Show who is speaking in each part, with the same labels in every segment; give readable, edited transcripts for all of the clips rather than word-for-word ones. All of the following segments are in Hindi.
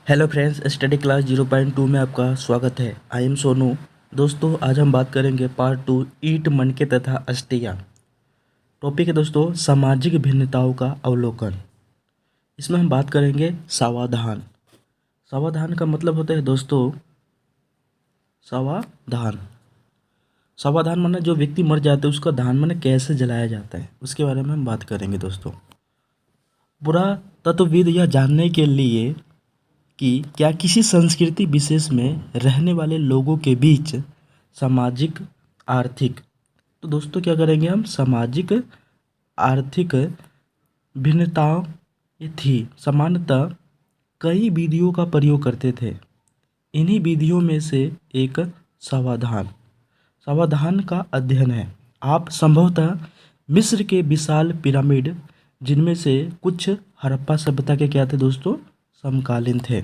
Speaker 1: हेलो फ्रेंड्स, स्टडी क्लास 0.2 में आपका स्वागत है। I am Sonu. दोस्तों, आज हम बात करेंगे पार्ट 2 ईंट मनके तथा अष्टियाँ। टॉपिक है दोस्तों सामाजिक भिन्नताओं का अवलोकन। इसमें हम बात करेंगे सावधान। सावधान का मतलब होता है दोस्तों सावधान। सावधान माने जो व्यक्ति मर जाता है उसका दान माने कैसे जलाया जाता है, उसके बारे में हम बात करेंगे दोस्तों। पुरातत्वविद यह जानने के लिए कि क्या किसी संस्कृति विशेष में रहने वाले लोगों के बीच सामाजिक आर्थिक, तो दोस्तों क्या करेंगे हम, सामाजिक आर्थिक भिन्नताओं ये थी। सामान्यतः कई विधियों का प्रयोग करते थे। इन्हीं विधियों में से एक सावधान सावधान का अध्ययन है। आप संभवतः मिस्र के विशाल पिरामिड, जिनमें से कुछ हड़प्पा सभ्यता के क्या थे दोस्तों, समकालीन थे,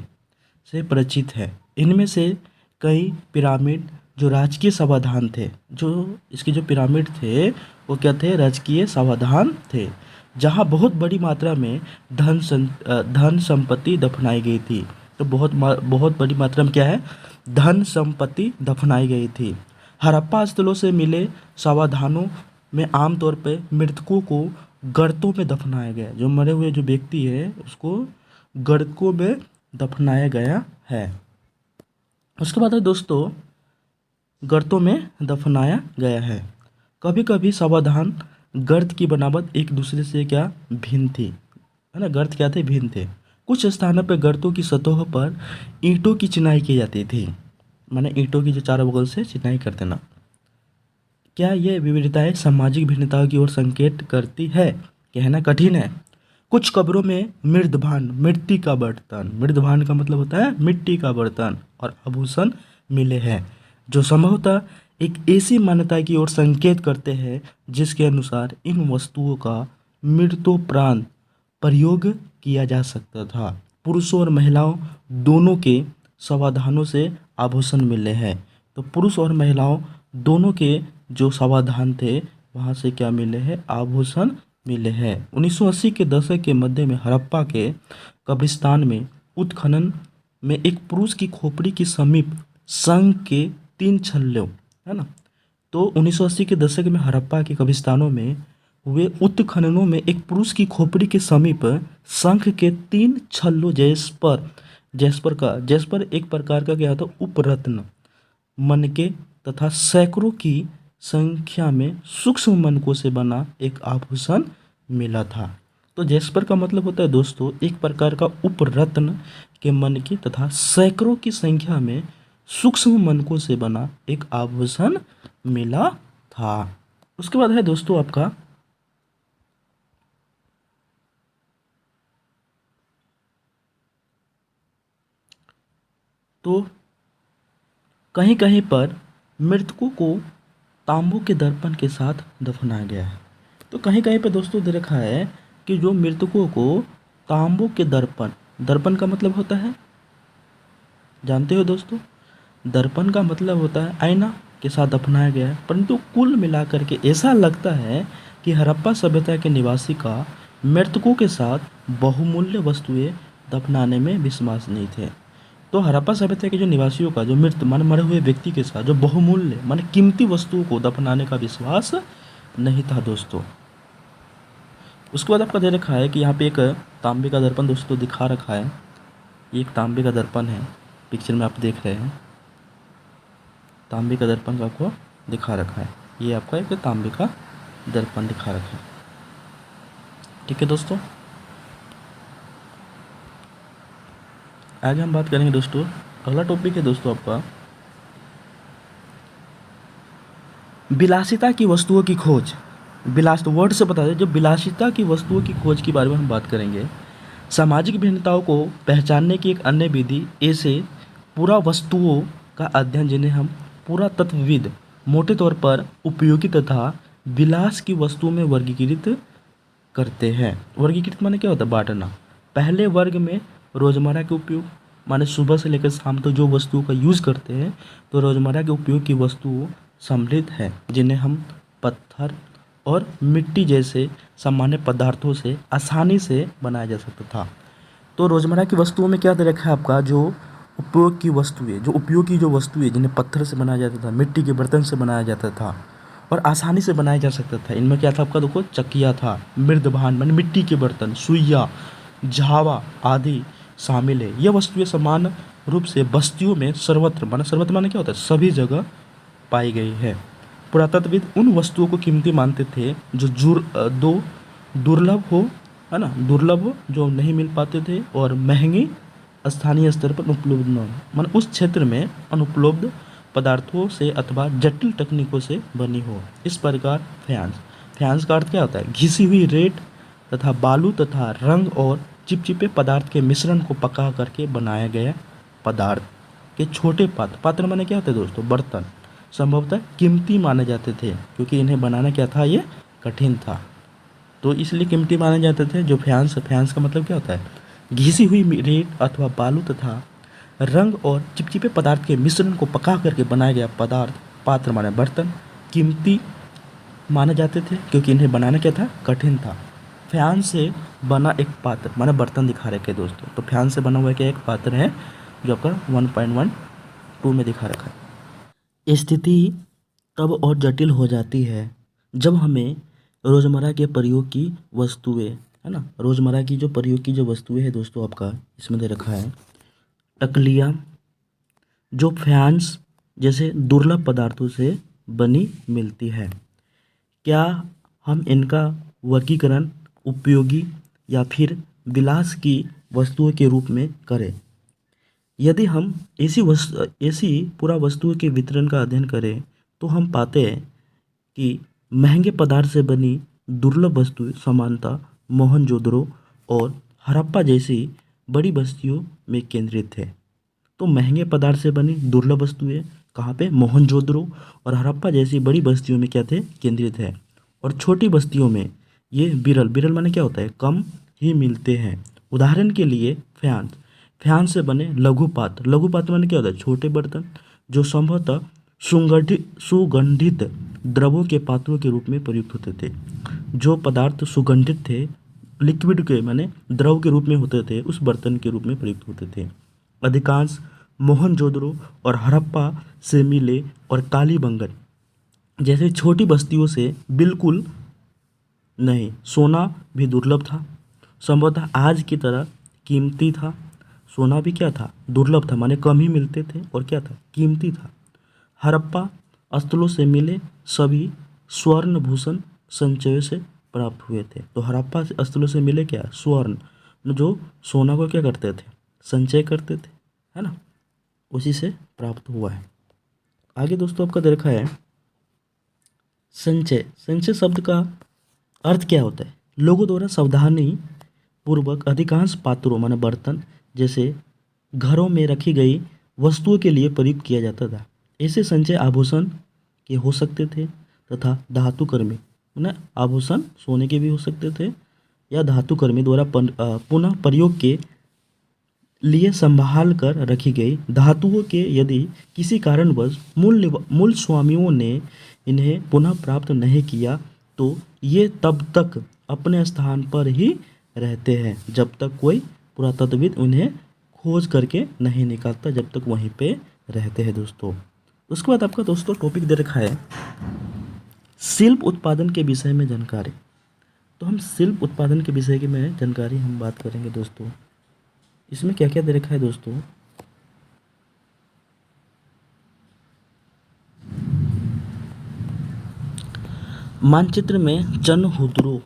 Speaker 1: से परिचित है। इनमें से कई पिरामिड जो राजकीय सावधान थे, जो इसके जो पिरामिड थे वो क्या थे, राजकीय सावधान थे, जहाँ बहुत बड़ी मात्रा में धन संपत्ति दफनाई गई थी। तो बहुत बड़ी मात्रा में क्या है, धन संपत्ति दफनाई गई थी। हड़प्पा स्थलों से मिले सावधानों में आमतौर पर मृतकों को गर्तों में दफनाया गया। जो मरे हुए जो व्यक्ति है उसको गर्तों में दफनाया गया है। उसके बाद है दोस्तों गर्तों में दफनाया गया है। कभी कभी सावधान गर्त की बनावट एक दूसरे से क्या भिन्न थी, है ना। गर्त क्या थे, भिन्न थे। कुछ स्थानों पर गर्तों की सतहों पर ईंटों की चिनाई की जाती थी, माने ईंटों की जो चारों बगल से चिनाई करते ना। क्या ये विविधताएं सामाजिक भिन्नताओं की ओर संकेत करती है, कहना कठिन है। कुछ कब्रों में मृदभान, मिट्टी का बर्तन, मृदभान का मतलब होता है मिट्टी का बर्तन, और आभूषण मिले हैं, जो संभवतः एक ऐसी मान्यता की ओर संकेत करते हैं जिसके अनुसार इन वस्तुओं का मृत्योपरांत प्रयोग किया जा सकता था। पुरुषों और महिलाओं दोनों के सावधानों से आभूषण मिले हैं। तो पुरुष और महिलाओं दोनों के जो सावधान थे वहाँ से क्या मिले हैं, आभूषण मिले हैं। 1980 के दशक के मध्य में हड़प्पा के कब्रिस्तान में उत्खनन में एक पुरुष की खोपड़ी के समीप शंख के 3 छल्लों, है ना। तो 1980 के दशक में हड़प्पा के कब्रिस्तानों में हुए उत्खननों में एक पुरुष की खोपड़ी के समीप शंख के 3 छल्लों जैस्पर एक प्रकार का क्या होता है, उपरत्न, मनके तथा सैकड़ों की संख्या में सूक्ष्म मनकों से बना एक आभूषण मिला था। तो जैस्पर का मतलब होता है दोस्तों एक प्रकार का उपरत्न के मनके तथा सैकड़ों की संख्या में सूक्ष्म मनकों से बना एक आभूषण मिला था। उसके बाद है दोस्तों आपका तो कहीं कहीं पर मृतकों को तांबू के दर्पण के साथ दफनाया गया है। तो कहीं कहीं पे दोस्तों दे रखा है कि जो मृतकों को तांबू के दर्पण, दर्पण का मतलब होता है, जानते हो दोस्तों, दर्पण का मतलब होता है आईना के साथ दफनाया गया है। परंतु कुल मिलाकर के ऐसा लगता है कि हड़प्पा सभ्यता के निवासी का मृतकों के साथ बहुमूल्य वस्तुएं दफनाने में विश्वास नहीं थे। तो हड़प्पा सभ्यता के जो निवासियों का जो मृत मन मरे हुए व्यक्ति के साथ जो बहुमूल्य मान कीमती वस्तुओं को दफनाने का विश्वास नहीं था दोस्तों। उसके बाद आपका दे रखा है कि यहाँ पे एक तांबे का दर्पण दोस्तों दिखा रखा है। ये एक तांबे का दर्पण है, पिक्चर में आप देख रहे हैं, तांबे का दर्पण आपको दिखा रखा है। ये आपका एक तांबे का दर्पण दिखा रखा है, ठीक है दोस्तों। आगे हम बात करेंगे दोस्तों, अगला टॉपिक है दोस्तों आपका विलासिता की वस्तुओं की खोज। विलास तो वर्ड से बता दें, जो विलासिता की वस्तुओं की खोज के बारे में हम बात करेंगे। सामाजिक भिन्नताओं को पहचानने की एक अन्य विधि ऐसे पूरा वस्तुओं का अध्ययन, जिन्हें हम पुरातत्वविद मोटे तौर पर उपयोगी तथा विलास की वस्तुओं में वर्गीकृत करते हैं। वर्गीकृत माने क्या होता है, बांटना। पहले वर्ग में रोज़मर्रा के उपयोग, माने सुबह से लेकर शाम तक जो वस्तुओं का यूज़ करते हैं, तो रोज़मर्रा के उपयोग की वस्तुओं सम्मिलित है, जिन्हें हम पत्थर और मिट्टी जैसे सामान्य पदार्थों से आसानी से बनाया जा सकता था। तो रोज़मर्रा की वस्तुओं में क्या दे रखा है आपका, जो उपयोग की वस्तुएं, जो उपयोगी जो वस्तुएं जिन्हें पत्थर से बनाया जाता था, मिट्टी के बर्तन से बनाया जाता था और आसानी से बनाया जा सकता था, इनमें क्या था आपका, देखो चकिया था, मृदभान माने मिट्टी के बर्तन, सुइया, झावा आदि शामिल है। यह वस्तुएं समान रूप से बस्तियों में सर्वत्र माने क्या होता है, सभी जगह पाई गई है। पुरातत्वविद उन वस्तुओं को कीमती मानते थे जो दुर्लभ हो, है ना, दुर्लभ हो, जो नहीं मिल पाते थे और महंगी स्थानीय स्तर पर उपलब्ध न हो, माने उस क्षेत्र में अनुपलब्ध पदार्थों से अथवा जटिल तकनीकों से बनी हो। इस प्रकार फ्यांस का अर्थ क्या होता है, घिसी हुई रेत तथा बालू तथा रंग और चिपचिपे पदार्थ के मिश्रण को पका करके बनाया गया पदार्थ के छोटे पात्र माने क्या होते हैं दोस्तों, बर्तन संभवतः कीमती माने जाते थे, क्योंकि इन्हें बनाना क्या था, ये कठिन था, तो इसलिए कीमती माने जाते थे। जो फ्यांस का मतलब क्या होता है, घिसी हुई रेत अथवा बालू तथा रंग और चिपचिपे पदार्थ के मिश्रण को पका करके बनाया गया पदार्थ, पात्र माने बर्तन, कीमती माने जाते थे, क्योंकि इन्हें बनाना क्या था, कठिन था। फ्यांस से बना एक पात्र माने बर्तन दिखा रखे दोस्तों, तो फ्यांस से बना हुआ क्या एक पात्र है जो आपका 1.12 में दिखा रखा है। स्थिति तब और जटिल हो जाती है जब हमें रोज़मर्रा के प्रयोग की वस्तुएं, है ना, रोज़मर्रा की जो प्रयोग की जो वस्तुएं है दोस्तों, आपका इसमें दे रखा है टकलियाँ, जो फ्यांस जैसे दुर्लभ पदार्थों से बनी मिलती है। क्या हम इनका वर्गीकरण उपयोगी या फिर विलास की वस्तुओं के रूप में करें? यदि हम ऐसी पूरा वस्तुओं के वितरण का अध्ययन करें तो हम पाते हैं कि महंगे पदार्थ से बनी दुर्लभ वस्तुएं सामान्यतः मोहनजोदड़ो और हड़प्पा जैसी बड़ी बस्तियों में केंद्रित है। तो महंगे पदार्थ से बनी दुर्लभ वस्तुएं कहाँ पे, मोहनजोदड़ो और हड़प्पा जैसी बड़ी बस्तियों में क्या थे, केंद्रित है, और छोटी बस्तियों में ये बिरल माने क्या होता है, कम ही मिलते हैं। उदाहरण के लिए फ्यांस से बने लघु पात्र माने क्या होता है, छोटे बर्तन, जो संभवतः सुगंधित द्रवों के पात्रों के रूप में प्रयुक्त होते थे। जो पदार्थ सुगंधित थे, लिक्विड के माने द्रव के रूप में होते थे, उस बर्तन के रूप में प्रयुक्त होते थे। अधिकांश मोहनजोदड़ो और हड़प्पा से मिले और कालीबंगन जैसे छोटी बस्तियों से बिल्कुल नहीं। सोना भी दुर्लभ था, संभवतः आज की तरह कीमती था। सोना भी क्या था, दुर्लभ था, माने कम ही मिलते थे और क्या था, कीमती था। हड़प्पा स्थलों से मिले सभी स्वर्ण भूषण संचयों से प्राप्त हुए थे। तो हड़प्पा स्थलों से मिले क्या, स्वर्ण, जो सोना को क्या करते थे, संचय करते थे, है ना, उसी से प्राप्त हुआ है। आगे दोस्तों आपका देखा है संचय शब्द का अर्थ क्या होता है, लोगों द्वारा सावधानी पूर्वक अधिकांश पात्रों माने बर्तन जैसे घरों में रखी गई वस्तुओं के लिए प्रयुक्त किया जाता था। ऐसे संचय आभूषण के हो सकते थे तथा धातुकर्मी माने आभूषण सोने के भी हो सकते थे या धातुकर्मी द्वारा पुनः प्रयोग के लिए संभाल कर रखी गई धातुओं के यदि किसी कारणवश मूल स्वामियों ने इन्हें पुनः प्राप्त नहीं किया तो ये तब तक अपने स्थान पर ही रहते हैं जब तक कोई पुरातत्वविद उन्हें खोज करके नहीं निकालता, जब तक वहीं पे रहते हैं दोस्तों। उसके बाद आपका दोस्तों टॉपिक दे रखा है शिल्प उत्पादन के विषय में जानकारी। तो हम शिल्प उत्पादन के विषय में जानकारी हम बात करेंगे दोस्तों। इसमें क्या क्या दे रखा है दोस्तों, मानचित्र में चनहुद्रो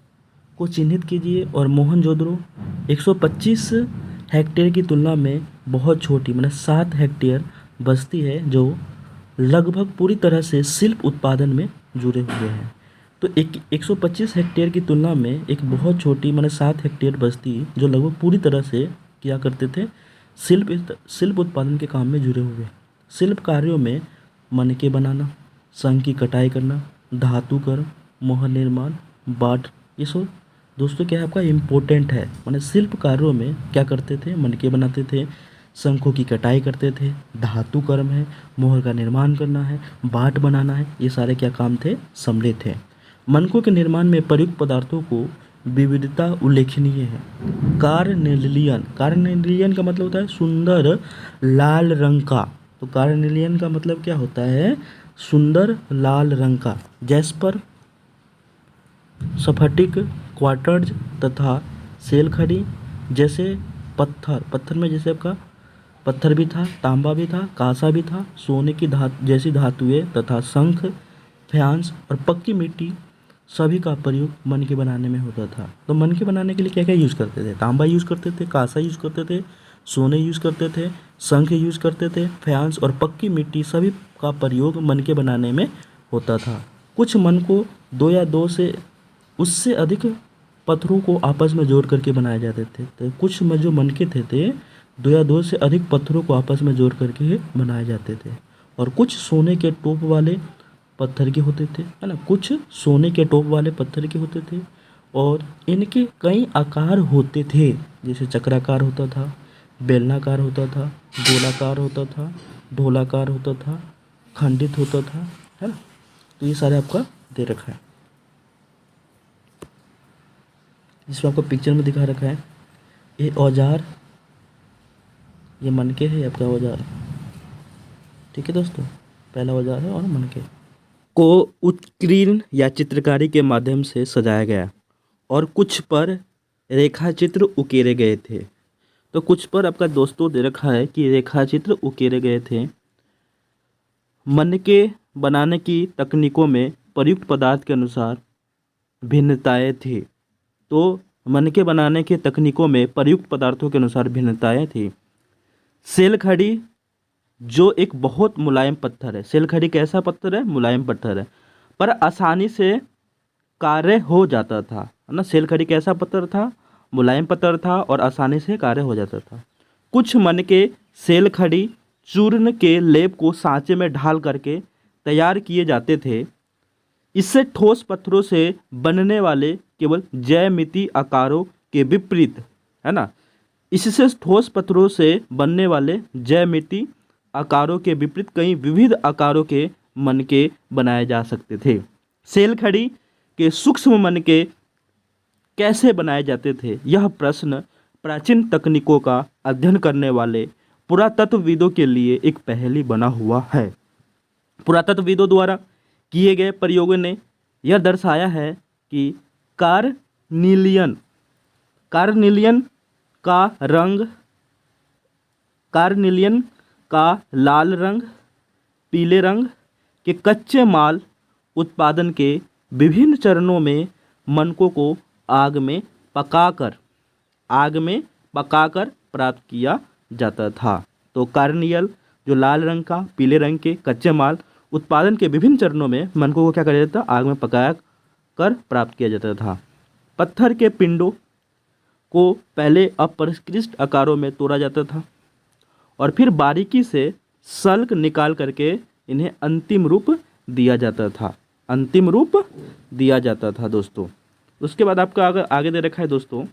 Speaker 1: को चिन्हित कीजिए और मोहनजोदड़ो 125 हेक्टेयर की तुलना में बहुत छोटी माने 7 हेक्टेयर बस्ती है जो लगभग पूरी तरह से शिल्प उत्पादन में जुड़े हुए हैं। तो 125 हेक्टेयर की तुलना में एक बहुत छोटी माने 7 हेक्टेयर बस्ती जो लगभग पूरी तरह से क्या करते थे, शिल्प उत्पादन के काम में जुड़े हुए। शिल्प कार्यों में मनके बनाना, शंख की कटाई करना, धातु कर्म, मोहर निर्माण, बाट, ये सब दोस्तों क्या है आपका इम्पोर्टेंट है। माने शिल्प कार्यों में क्या करते थे, मनके बनाते थे, शंखों की कटाई करते थे, धातु कर्म है, मोहर का निर्माण करना है, बाट बनाना है, ये सारे क्या काम थे, सम्मिलित थे। मनकों के निर्माण में प्रयुक्त पदार्थों को विविधता उल्लेखनीय है। कार्नेलियन, कार्नेलियन का मतलब होता है सुंदर लाल रंग का। तो कार्नेलियन का मतलब क्या होता है? सुंदर लाल रंग का। जैस्पर, स्फटिक, क्वार्ट्ज तथा सेलखड़ी जैसे पत्थर, पत्थर में जैसे आपका पत्थर भी था, तांबा भी था, कांसा भी था, सोने की जैसी धातुएं तथा शंख, फ्यांस और पक्की मिट्टी सभी का प्रयोग मनके बनाने में होता था। तो मनके बनाने के लिए क्या क्या यूज़ करते थे? तांबा यूज़ करते थे, कांसा यूज़ करते थे, सोने यूज़ करते थे, शंख यूज़ करते थे, फ्यांस और पक्की मिट्टी सभी का प्रयोग मनके बनाने में होता था। कुछ मन को दो या दो से उससे अधिक पत्थरों को आपस में जोड़ करके बनाए जाते थे। तो कुछ में जो मनके थे दो या दो से अधिक पत्थरों को आपस में जोड़ करके बनाए जाते थे। और कुछ सोने के टोप वाले पत्थर के होते थे, है ना, कुछ सोने के टोप वाले पत्थर के होते थे। और इनके कई आकार होते थे, जैसे चक्राकार होता था, बेलनाकार होता था, गोलाकार होता था, ढोलाकार होता था, खंडित होता था, है ना। तो ये सारे आपका दे रखा है, जिसमें आपको पिक्चर में दिखा रखा है। ये औजार, ये मनके है आपका औजार, ठीक है दोस्तों, पहला औजार है और मनके को उत्कीर्ण या चित्रकारी के माध्यम से सजाया गया और कुछ पर रेखा चित्र उकेरे गए थे। तो कुछ पर आपका दोस्तों दे रखा है कि रेखा चित्र उकेरे गए थे। मनके बनाने की तकनीकों में प्रयुक्त पदार्थ के अनुसार भिन्नताएं थी। तो मनके बनाने की तकनीकों में प्रयुक्त पदार्थों के अनुसार भिन्नताएं थी। सेलखड़ी जो एक बहुत मुलायम पत्थर है, सेलखड़ी कैसा पत्थर है? मुलायम पत्थर है, पर आसानी से कार्य हो जाता था, है ना। सेलखड़ी कैसा पत्थर था? मुलायम पत्थर था और आसानी से कार्य हो जाता था। कुछ मनके सेलखड़ी चूर्ण के लेप को सांचे में ढाल करके तैयार किए जाते थे। इससे ठोस पत्थरों से बनने वाले केवल ज्यामितीय आकारों के विपरीत, है ना, इससे ठोस पत्थरों से बनने वाले ज्यामितीय आकारों के विपरीत कई विविध आकारों के मनके बनाए जा सकते थे। सेलखड़ी के सूक्ष्म मनके कैसे बनाए जाते थे? यह प्रश्न प्राचीन तकनीकों का अध्ययन करने वाले पुरातत्वविदों के लिए एक पहेली बना हुआ है। पुरातत्वविदों द्वारा किए गए प्रयोगों ने यह दर्शाया है कि कार्निलियन कार्निलियन का रंग कार्निलियन का लाल रंग, पीले रंग के कच्चे माल उत्पादन के विभिन्न चरणों में मनकों को आग में पकाकर प्राप्त किया जाता था। तो कार्नियल जो लाल रंग का, पीले रंग के कच्चे माल उत्पादन के विभिन्न चरणों में मनकों को क्या किया जाता था? आग में पकाया कर प्राप्त किया जाता था। पत्थर के पिंडों को पहले अपरिष्कृत आकारों में तोड़ा जाता था और फिर बारीकी से सल्क निकाल करके इन्हें अंतिम रूप दिया जाता था दोस्तों। उसके बाद आपका आगे दे रखा है दोस्तों,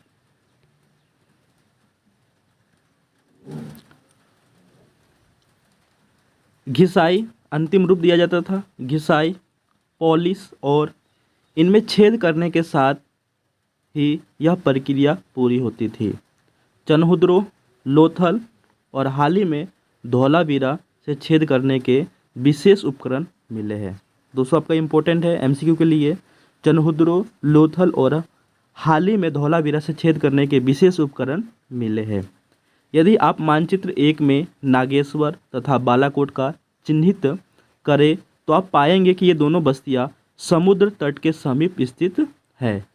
Speaker 1: घिसाई अंतिम रूप दिया जाता था। घिसाई, पॉलिश और इनमें छेद करने के साथ ही यह प्रक्रिया पूरी होती थी। चनहुद्रो, लोथल और हाल ही में धौलावीरा से छेद करने के विशेष उपकरण मिले हैं। दोस्तों आपका इम्पोर्टेंट है एमसीक्यू के लिए, चनहुद्रो, लोथल और हाल ही में धौलावीरा से छेद करने के विशेष उपकरण मिले हैं। यदि आप मानचित्र 1 में नागेश्वर तथा बालाकोट का चिन्हित करें तो आप पाएंगे कि ये दोनों बस्तियां समुद्र तट के समीप स्थित है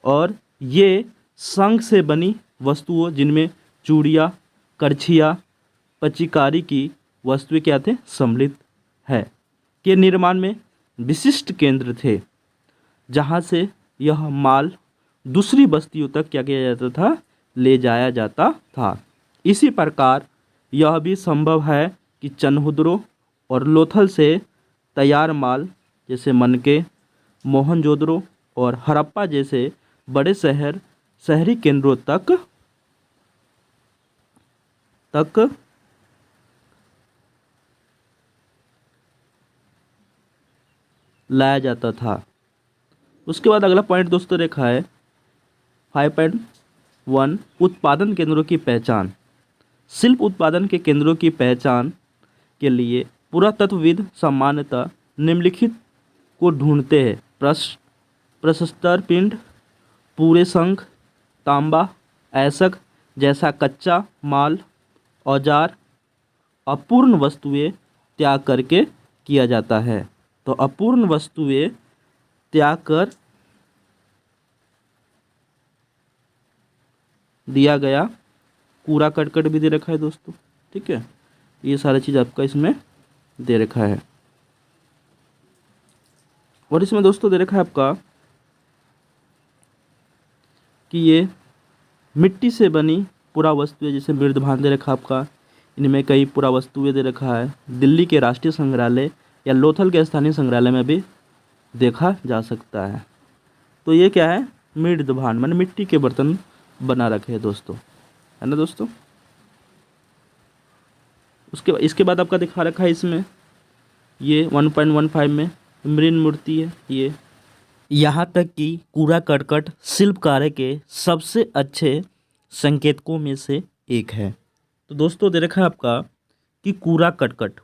Speaker 1: और ये शंख से बनी वस्तुओं जिनमें चूड़ियाँ, करछियाँ, पचिकारी की वस्तुएं क्या थे? सम्मिलित है के निर्माण में विशिष्ट केंद्र थे, जहाँ से यह माल दूसरी बस्तियों तक क्या किया जाता था? ले जाया जाता था। इसी प्रकार यह भी संभव है कि चनहुद्रो और लोथल से तैयार माल जैसे मनके, मोहनजोदड़ो और हड़प्पा जैसे बड़े शहरी केंद्रों तक लाया जाता था। उसके बाद अगला पॉइंट दोस्तों देखा है 5.1 उत्पादन केंद्रों की पहचान। शिल्प उत्पादन के केंद्रों की पहचान के लिए पुरातत्वविद सामान्यतः निम्नलिखित को ढूंढते हैं। प्रशस्तर पिंड, पूरे शंख, तांबा, ऐसक जैसा कच्चा माल, औजार, अपूर्ण वस्तुएं त्याग करके किया जाता है। तो अपूर्ण वस्तुएं त्याग कर दिया गया कूड़ा करकट भी दे रखा है दोस्तों, ठीक है। ये सारी चीज़ आपका इसमें दे रखा है। और इसमें दोस्तों दे रखा है आपका कि ये मिट्टी से बनी पुरा वस्तुएं, जैसे मृदभान दे रखा आपका, इनमें कई पुरा वस्तुएं दे रखा है। दिल्ली के राष्ट्रीय संग्रहालय या लोथल के स्थानीय संग्रहालय में भी देखा जा सकता है। तो ये क्या है, मृदभान माने मिट्टी के बर्तन बना रखे हैं दोस्तों, है ना दोस्तों। इसके बाद आपका दिखा रखा है इसमें ये 1.15 में मृण मूर्ति है ये। यहाँ तक कि कूड़ा करकट शिल्प कार्य के सबसे अच्छे संकेतकों में से एक है। तो दोस्तों दे रखा है आपका कि कूड़ा करकट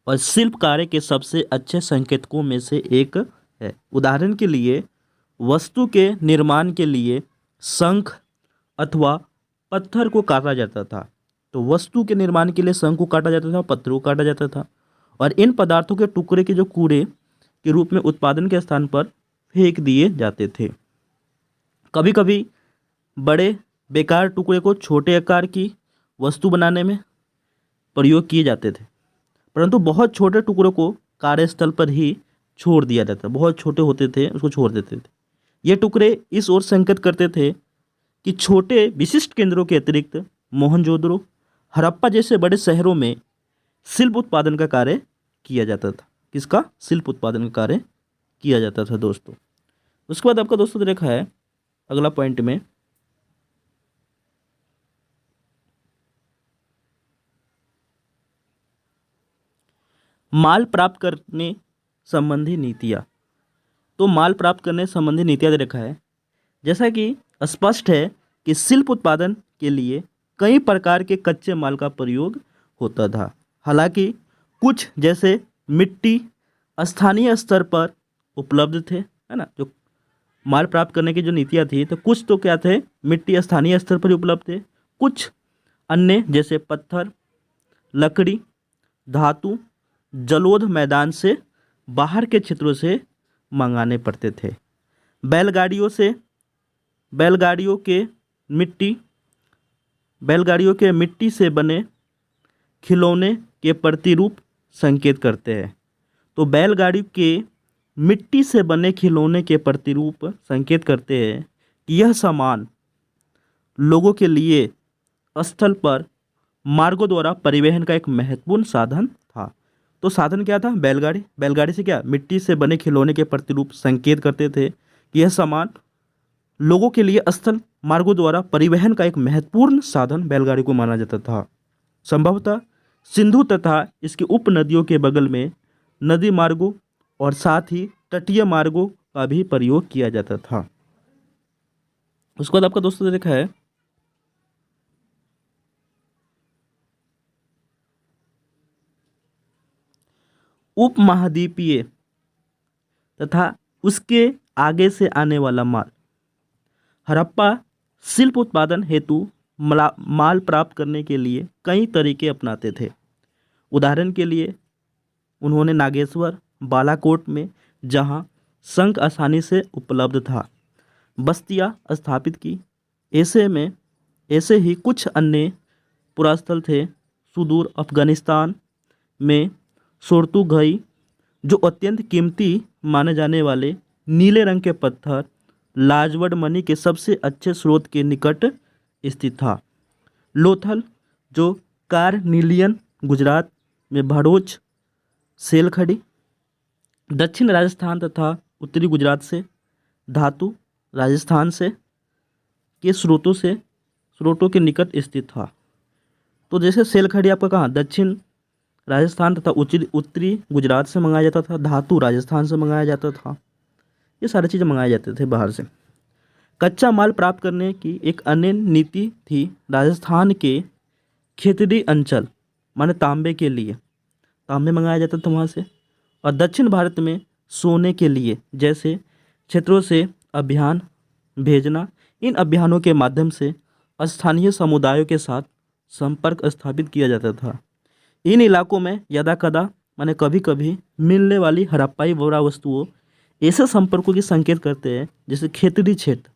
Speaker 1: और शिल्प कार्य के सबसे अच्छे संकेतकों में से एक है। उदाहरण के लिए वस्तु के निर्माण के लिए शंख अथवा पत्थर को काटा जाता था। तो वस्तु के निर्माण के लिए शंख को काटा जाता था, पत्थर को काटा जाता था, और इन पदार्थों के टुकड़े के जो कूड़े के रूप में उत्पादन के स्थान पर फेंक दिए जाते थे। कभी कभी बड़े बेकार टुकड़े को छोटे आकार की वस्तु बनाने में प्रयोग किए जाते थे, परंतु बहुत छोटे टुकड़ों को कार्यस्थल पर ही छोड़ दिया जाता। बहुत छोटे होते थे, उसको छोड़ देते थे। ये टुकड़े इस ओर संकेत करते थे कि छोटे विशिष्ट केंद्रों के अतिरिक्त मोहनजोदड़ो, हड़प्पा जैसे बड़े शहरों में शिल्प उत्पादन का कार्य किया जाता था। किसका? शिल्प उत्पादन का कार्य किया जाता था दोस्तों। उसके बाद आपका दोस्तों देखा है अगला पॉइंट में माल प्राप्त करने संबंधी नीतियाँ। तो माल प्राप्त करने संबंधी नीतियाँ दे रखा है। जैसा कि स्पष्ट है कि शिल्प उत्पादन के लिए कई प्रकार के कच्चे माल का प्रयोग होता था। हालांकि कुछ जैसे मिट्टी स्थानीय स्तर पर उपलब्ध थे, है ना। जो माल प्राप्त करने की जो नीतियाँ थी, तो कुछ तो क्या थे, मिट्टी स्थानीय स्तर पर उपलब्ध थे। कुछ अन्य जैसे पत्थर, लकड़ी, धातु जलोढ़ मैदान से बाहर के क्षेत्रों से मंगाने पड़ते थे। बैलगाड़ियों के मिट्टी से बने खिलौने के प्रतिरूप संकेत करते हैं। तो बैलगाड़ी के मिट्टी से बने खिलौने के प्रतिरूप संकेत करते हैं कि यह सामान लोगों के लिए स्थल पर मार्गों द्वारा परिवहन का एक महत्वपूर्ण साधन था। तो साधन क्या था? बैलगाड़ी। बैलगाड़ी से क्या? मिट्टी से बने खिलौने के प्रतिरूप संकेत करते थे कि यह सामान लोगों के लिए स्थल मार्गों द्वारा परिवहन का एक महत्वपूर्ण साधन बैलगाड़ी को माना जाता था। संभवतः सिंधु तथा इसकी उपनदियों के बगल में नदी मार्गों और साथ ही तटीय मार्गों का भी प्रयोग किया जाता था। उसके बाद आपका दोस्तों देखा है उपमहाद्वीपीय तथा उसके आगे से आने वाला माल। हड़प्पा शिल्प उत्पादन हेतु माल प्राप्त करने के लिए कई तरीके अपनाते थे। उदाहरण के लिए उन्होंने नागेश्वर, बालाकोट में जहां शंख आसानी से उपलब्ध था, बस्तियां स्थापित की। ऐसे ही कुछ अन्य पुरास्थल थे। सुदूर अफगानिस्तान में सोर्तुघई, जो अत्यंत कीमती माने जाने वाले नीले रंग के पत्थर लाजवड़ मणि के सबसे अच्छे स्रोत के निकट स्थित था। लोथल, जो कार्निलियन गुजरात में भड़ोच सेलखड़ी, दक्षिण राजस्थान तथा उत्तरी गुजरात से धातु राजस्थान से के स्रोतों के निकट स्थित था। तो जैसे सेलखड़ी आपका कहाँ? दक्षिण राजस्थान तथा उत्तरी गुजरात से मंगाया जाता था। धातु राजस्थान से मंगाया जाता था। ये सारी चीज़ें मंगाए जाते थे बाहर से। कच्चा माल प्राप्त करने की एक अन्य नीति थी राजस्थान के खेतड़ी अंचल माने तांबे के लिए, तांबे मंगाया जाता था वहाँ से, और दक्षिण भारत में सोने के लिए जैसे क्षेत्रों से अभियान भेजना। इन अभियानों के माध्यम से स्थानीय समुदायों के साथ संपर्क स्थापित किया जाता था। इन इलाकों में यदाकदा माने कभी कभी मिलने वाली हड़प्पाई वस्तुओं ऐसे संपर्कों की संकेत करते हैं। जैसे खेतड़ी क्षेत्र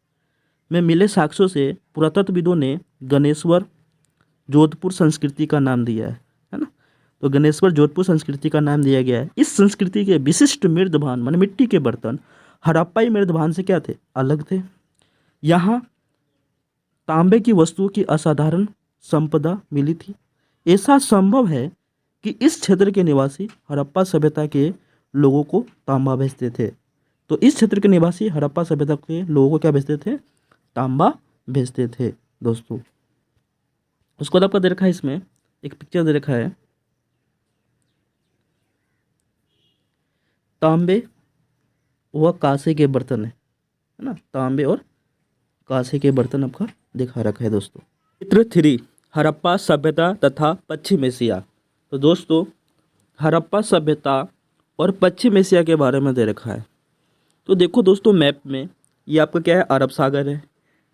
Speaker 1: में मिले साक्ष्यों से पुरातत्वविदों ने गणेश्वर जोधपुर संस्कृति का नाम दिया है ना। तो गणेश्वर जोधपुर संस्कृति का नाम दिया गया है। इस संस्कृति के विशिष्ट मृदभान माने मिट्टी के बर्तन हड़प्पाई मृदभान से क्या थे, अलग थे। यहाँ तांबे की वस्तुओं की असाधारण संपदा मिली थी। ऐसा संभव है कि इस क्षेत्र के निवासी हड़प्पा सभ्यता के लोगों को तांबा भेजते थे। तो इस क्षेत्र के निवासी हड़प्पा सभ्यता के लोगों को क्या भेजते थे, तांबा भेजते थे दोस्तों। उसके बाद आपका दे रखा है, इसमें एक पिक्चर दे रखा है, तांबे व कांसे के बर्तन है ना। तांबे और कांसे के बर्तन आपका दिखा रखा है दोस्तों। चित्र 3 हड़प्पा सभ्यता तथा पश्चिम एशिया। तो दोस्तों हड़प्पा सभ्यता और पश्चिम एशिया के बारे में दे रखा है। तो देखो दोस्तों मैप में ये आपका क्या है, अरब सागर है,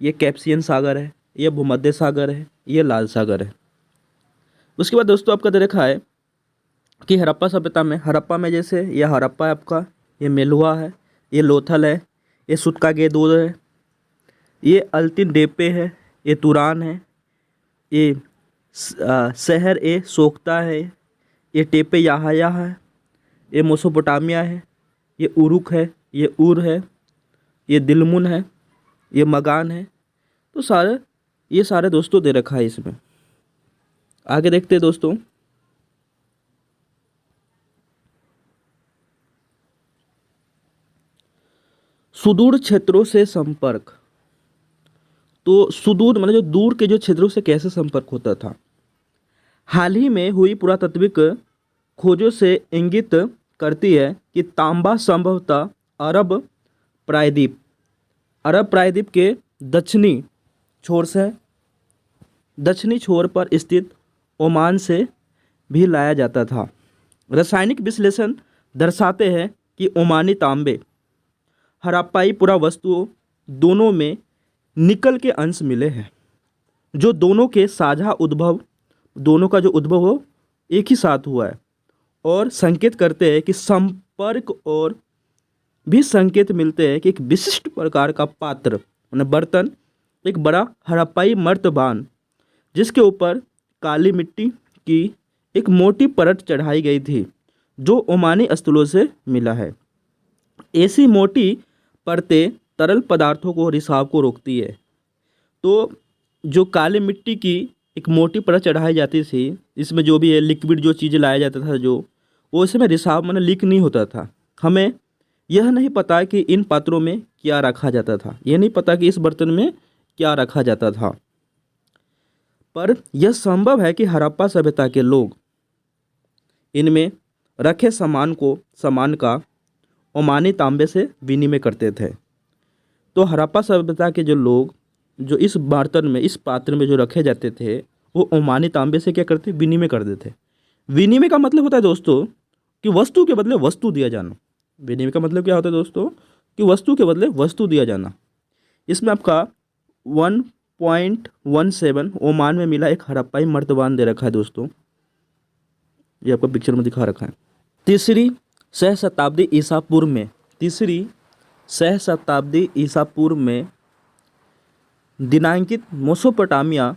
Speaker 1: ये कैप्सियन सागर है, ये भूमध्य सागर है, ये लाल सागर है। उसके बाद दोस्तों आपका दे रखा है कि हड़प्पा सभ्यता में, हड़प्पा में जैसे ये हड़प्पा है आपका, ये मेलुआ है, ये लोथल है, ये सुतका गेदोर है, ये अल्तिन डेपे है, ये तुरान है, ये शहर ए सोख्ता है, ये टेपे याहया है, ये मेसोपोटामिया है, ये उरुक है, ये उर है, ये दिलमुन है, ये मगान है। तो ये सारे दोस्तों दे रखा है इसमें। आगे देखते हैं दोस्तों, सुदूर क्षेत्रों से संपर्क। तो सुदूर मतलब जो दूर के जो क्षेत्रों से कैसे संपर्क होता था। हाल ही में हुई पुरातात्विक खोजों से इंगित करती है कि तांबा संभवतः अरब प्रायद्वीप के दक्षिणी छोर पर स्थित ओमान से भी लाया जाता था। रासायनिक विश्लेषण दर्शाते हैं कि ओमानी तांबे हड़प्पाई पुरावस्तुओं दोनों में निकल के अंश मिले हैं, जो दोनों का जो उद्भव हो एक ही साथ हुआ है, और संकेत करते हैं कि संपर्क और भी संकेत मिलते हैं कि एक विशिष्ट प्रकार का पात्र मतलब बर्तन, एक बड़ा हड़प्पाई मर्तबान जिसके ऊपर काली मिट्टी की एक मोटी परत चढ़ाई गई थी, जो ओमानी स्थलों से मिला है। ऐसी मोटी परतें तरल पदार्थों को रिसाव को रोकती है। तो जो काली मिट्टी की एक मोटी परत चढ़ाई जाती थी, इसमें जो भी है लिक्विड जो चीज़ लाया जाता था, जो वो इसमें रिसाव मतलब लीक नहीं होता था। हमें यह नहीं पता कि इन पात्रों में क्या रखा जाता था, यह नहीं पता कि इस बर्तन में क्या रखा जाता था, पर यह संभव है कि हड़प्पा सभ्यता के लोग इनमें रखे सामान का ओमानी तांबे से विनिमय करते थे। तो हड़प्पा सभ्यता के जो लोग जो इस बर्तन में, इस पात्र में जो रखे जाते थे, वो ओमानी तांबे से क्या करते, विनिमय करते थे। विनिमय का मतलब होता है दोस्तों कि वस्तु के बदले वस्तु दिया जाना। विनिमय का मतलब क्या होता है दोस्तों कि वस्तु के बदले वस्तु दिया जाना। इसमें आपका 1.17 ओमान में मिला एक हड़प्पाई मर्तबान दे रखा है दोस्तों, ये आपको पिक्चर में दिखा रखा है। तीसरी सहस्त्राब्दी ईसा पूर्व में दिनांकित मेसोपोटामिया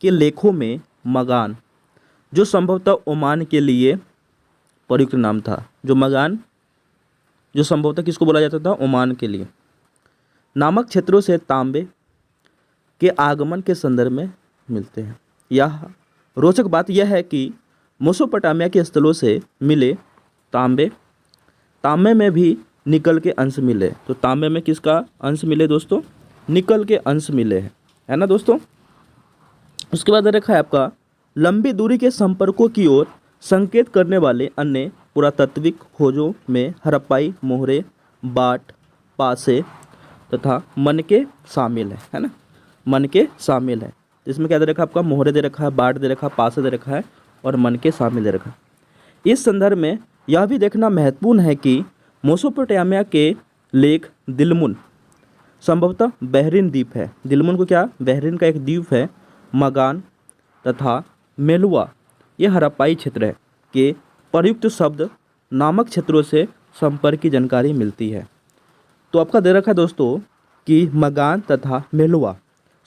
Speaker 1: के लेखों में मगान, जो संभवतः ओमान के लिए प्रयुक्त नाम था, जो मगान जो संभवतः किसको बोला जाता था, ओमान के लिए, नामक क्षेत्रों से तांबे के आगमन के संदर्भ में मिलते हैं। यह रोचक बात यह है कि मेसोपोटामिया के स्थलों से मिले तांबे में भी निकल के अंश मिले। तो तांबे में किसका अंश मिले दोस्तों, निकल के अंश मिले हैं, है ना दोस्तों। उसके बाद रखा है आपका लंबी दूरी के संपर्कों की ओर संकेत करने वाले अन्य पुरातात्विक खोजों में हड़प्पाई मोहरे, बाट, पासे तथा मन के शामिल है ना, मन के शामिल है। इसमें क्या दे रखा है आपका, मोहरे दे रखा है, बाट दे रखा है, पासे दे रखा है और मन के शामिल दे रखा है। इस संदर्भ में यह भी देखना महत्वपूर्ण है कि मेसोपोटामिया के लेख दिलमुन संभवतः बहरीन द्वीप है। दिलमुन को क्या, बहरीन का एक द्वीप है, मगान तथा मेलुआ ये हड़प्पाई क्षेत्र है के प्रयुक्त शब्द नामक क्षेत्रों से संपर्क की जानकारी मिलती है। तो आपका दे रखा है दोस्तों कि मगान तथा मेलुआ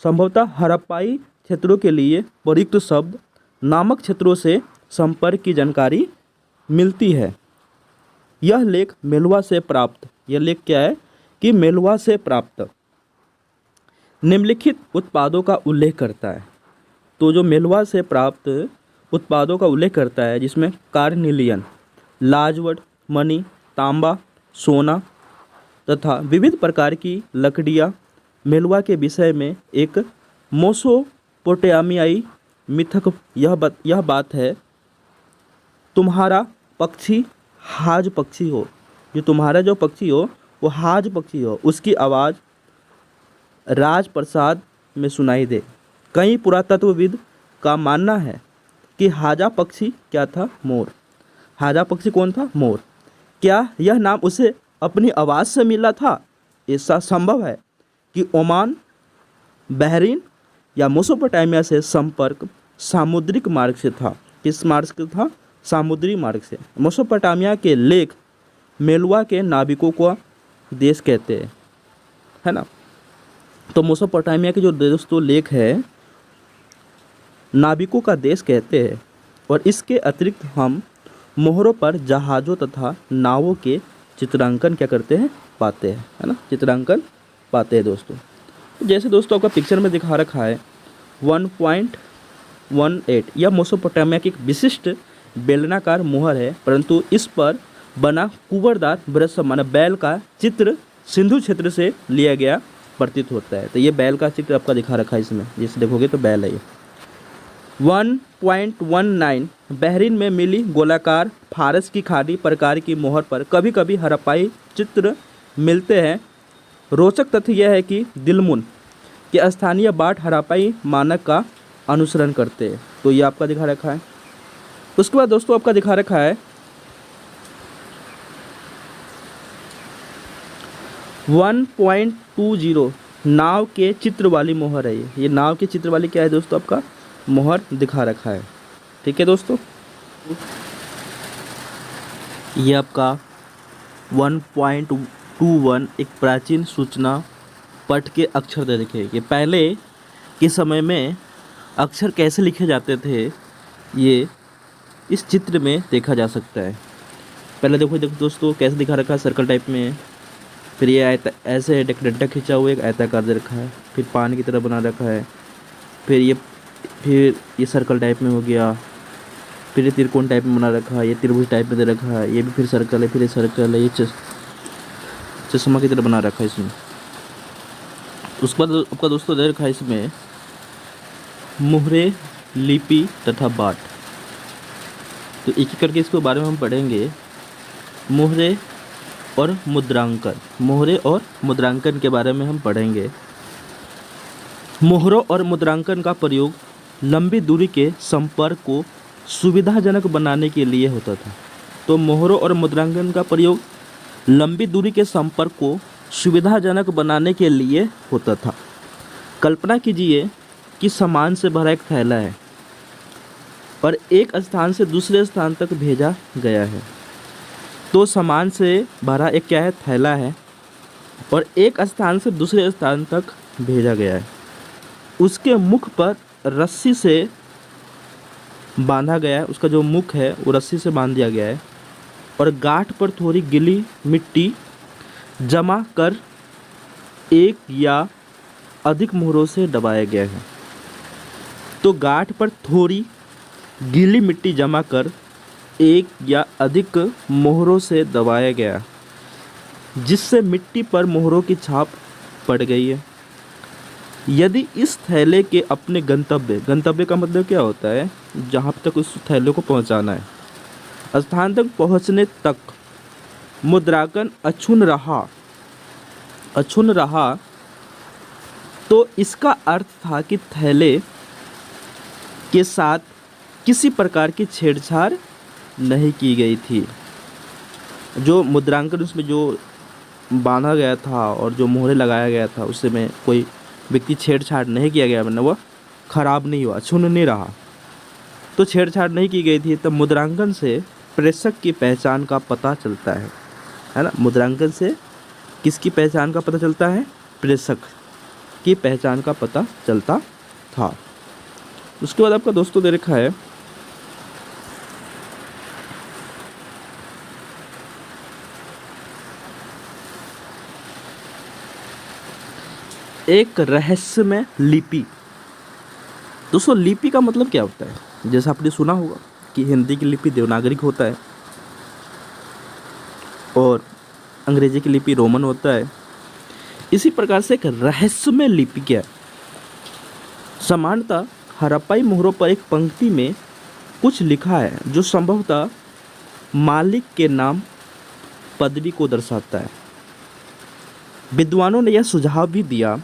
Speaker 1: संभवतः हड़प्पाई क्षेत्रों के लिए प्रयुक्त शब्द नामक क्षेत्रों से संपर्क की जानकारी मिलती है। यह लेख मेलुआ से प्राप्त, यह लेख क्या है कि मेलुआ से प्राप्त निम्नलिखित उत्पादों का उल्लेख करता है। तो जो मेलुआ से प्राप्त उत्पादों का उल्लेख करता है जिसमें कार्निलियन, लाजवड, मणि, तांबा, सोना तथा विविध प्रकार की लकड़ियाँ मेलुआ के विषय में एक मेसोपोटामियाई मिथक यह बात है, तुम्हारा पक्षी हाज पक्षी हो, जो तुम्हारा जो पक्षी हो वो हाज पक्षी हो, उसकी आवाज़ राजप्रसाद में सुनाई दे। कई पुरातत्वविद का मानना है कि हाजा पक्षी क्या था, मोर। हाजा पक्षी कौन था, मोर। क्या यह नाम उसे अपनी आवाज़ से मिला था? ऐसा संभव है कि ओमान, बहरीन या मेसोपोटामिया से संपर्क सामुद्रिक मार्ग से था। किस मार्ग से था, सामुद्री मार्ग से। मेसोपोटामिया के लेख मेलुआ के नाविकों का देश कहते हैं, है ना। तो मेसोपोटामिया के जो दोस्तों लेख है नाविकों का देश कहते हैं। और इसके अतिरिक्त हम मोहरों पर जहाज़ों तथा नावों के चित्रांकन क्या करते हैं, पाते हैं, है ना, चित्रांकन पाते हैं दोस्तों। जैसे दोस्तों आपका पिक्चर में दिखा रखा है 1.18, यह मेसोपोटामिया की एक विशिष्ट बेलनाकार मोहर है, परंतु इस पर बना कुंवरदार वृक्ष माना बैल का चित्र सिंधु क्षेत्र से लिया गया प्रतीत होता है। तो ये बैल का चित्र आपका दिखा रखा है इसमें, जिसे देखोगे तो बैल है ये। 1.19 बहरीन में मिली गोलाकार फारस की खाड़ी प्रकार की मोहर पर कभी कभी हड़प्पाई चित्र मिलते हैं। रोचक तथ्य यह है कि दिलमुन के स्थानीय बाट हड़प्पाई मानक का अनुसरण करते हैं। तो ये आपका दिखा रखा है। उसके बाद दोस्तों आपका दिखा रखा है 1.20 नाव के चित्र वाली मोहर है। ये नाव के चित्र वाली क्या है दोस्तों, आपका मोहर दिखा रखा है। ठीक है दोस्तों, ये आपका 1.21 एक प्राचीन सूचना पट के अक्षर दे रखे। ये पहले के समय में अक्षर कैसे लिखे जाते थे ये इस चित्र में देखा जा सकता है। पहले देखो दोस्तों कैसे दिखा रखा है, सर्कल टाइप में। फिर ये ऐसे एक डंडा खींचा हुआ एक आयताकार दे रखा है, फिर पान की तरह बना रखा है, फिर ये सर्कल टाइप में हो गया, फिर ये त्रिकोण टाइप में बना रखा है, ये त्रिभुज टाइप में दे रखा है, ये भी फिर सर्कल है, फिर ये सर्कल है, ये चश्मा की तरह बना रखा है इसमें। उसके बाद आपका दोस्तों दे रखा है इसमें मुहरे, लिपि तथा बाट। तो एक एक करके इसके बारे में हम पढ़ेंगे। मुहरे और मुद्रांकन, मोहरे और मुद्रांकन के बारे में हम पढ़ेंगे। मोहरों और मुद्रांकन का प्रयोग लंबी दूरी के संपर्क को सुविधाजनक बनाने के लिए होता था। तो मोहरों और मुद्रांकन का प्रयोग लंबी दूरी के संपर्क को सुविधाजनक बनाने के लिए होता था। कल्पना कीजिए कि सामान से भरा एक थैला है और एक स्थान से दूसरे स्थान तक भेजा गया है। तो सामान से भरा एक क्या है, थैला है, और एक स्थान से दूसरे स्थान तक भेजा गया है। उसके मुख पर रस्सी से बांधा गया है, उसका जो मुख है वो रस्सी से बांध दिया गया है, और गांठ पर थोड़ी गीली मिट्टी जमा कर एक या अधिक मोहरों से दबाया गया है। तो गांठ पर थोड़ी गीली मिट्टी जमा कर एक या अधिक मोहरों से दबाया गया, जिससे मिट्टी पर मोहरों की छाप पड़ गई है। यदि इस थैले के अपने गंतव्य का मतलब क्या होता है, जहाँ तक उस थैले को पहुँचाना है, स्थान तक पहुँचने तक मुद्रांकन अक्षुण्ण रहा, अछून रहा तो इसका अर्थ था कि थैले के साथ किसी प्रकार की छेड़छाड़ नहीं की गई थी। जो मुद्रांकन उसमें जो बांधा गया था और जो मोहरे लगाया गया था उससे में कोई व्यक्ति छेड़छाड़ नहीं किया गया, मतलब वह खराब नहीं हुआ, छून नहीं रहा, तो छेड़छाड़ नहीं की गई थी। तब मुद्रांकन से प्रेषक की पहचान का पता चलता है ना। मुद्रांकन से किसकी पहचान का पता चलता है? प्रेषक की पहचान का पता चलता था। उसके बाद आपका दोस्तों दे रखा है एक रहस्यमय लिपि। दोस्तों लिपि का मतलब क्या होता है? जैसा आपने सुना होगा कि हिंदी की लिपि देवनागरिक होता है और अंग्रेजी की लिपि रोमन होता है। इसी प्रकार से एक रहस्यमय लिपि क्या है? सामान्यतः हड़प्पाई मोहरों पर एक पंक्ति में कुछ लिखा है जो संभवतः मालिक के नाम पदवी को दर्शाता है। विद्वानों ने यह सुझाव भी दिया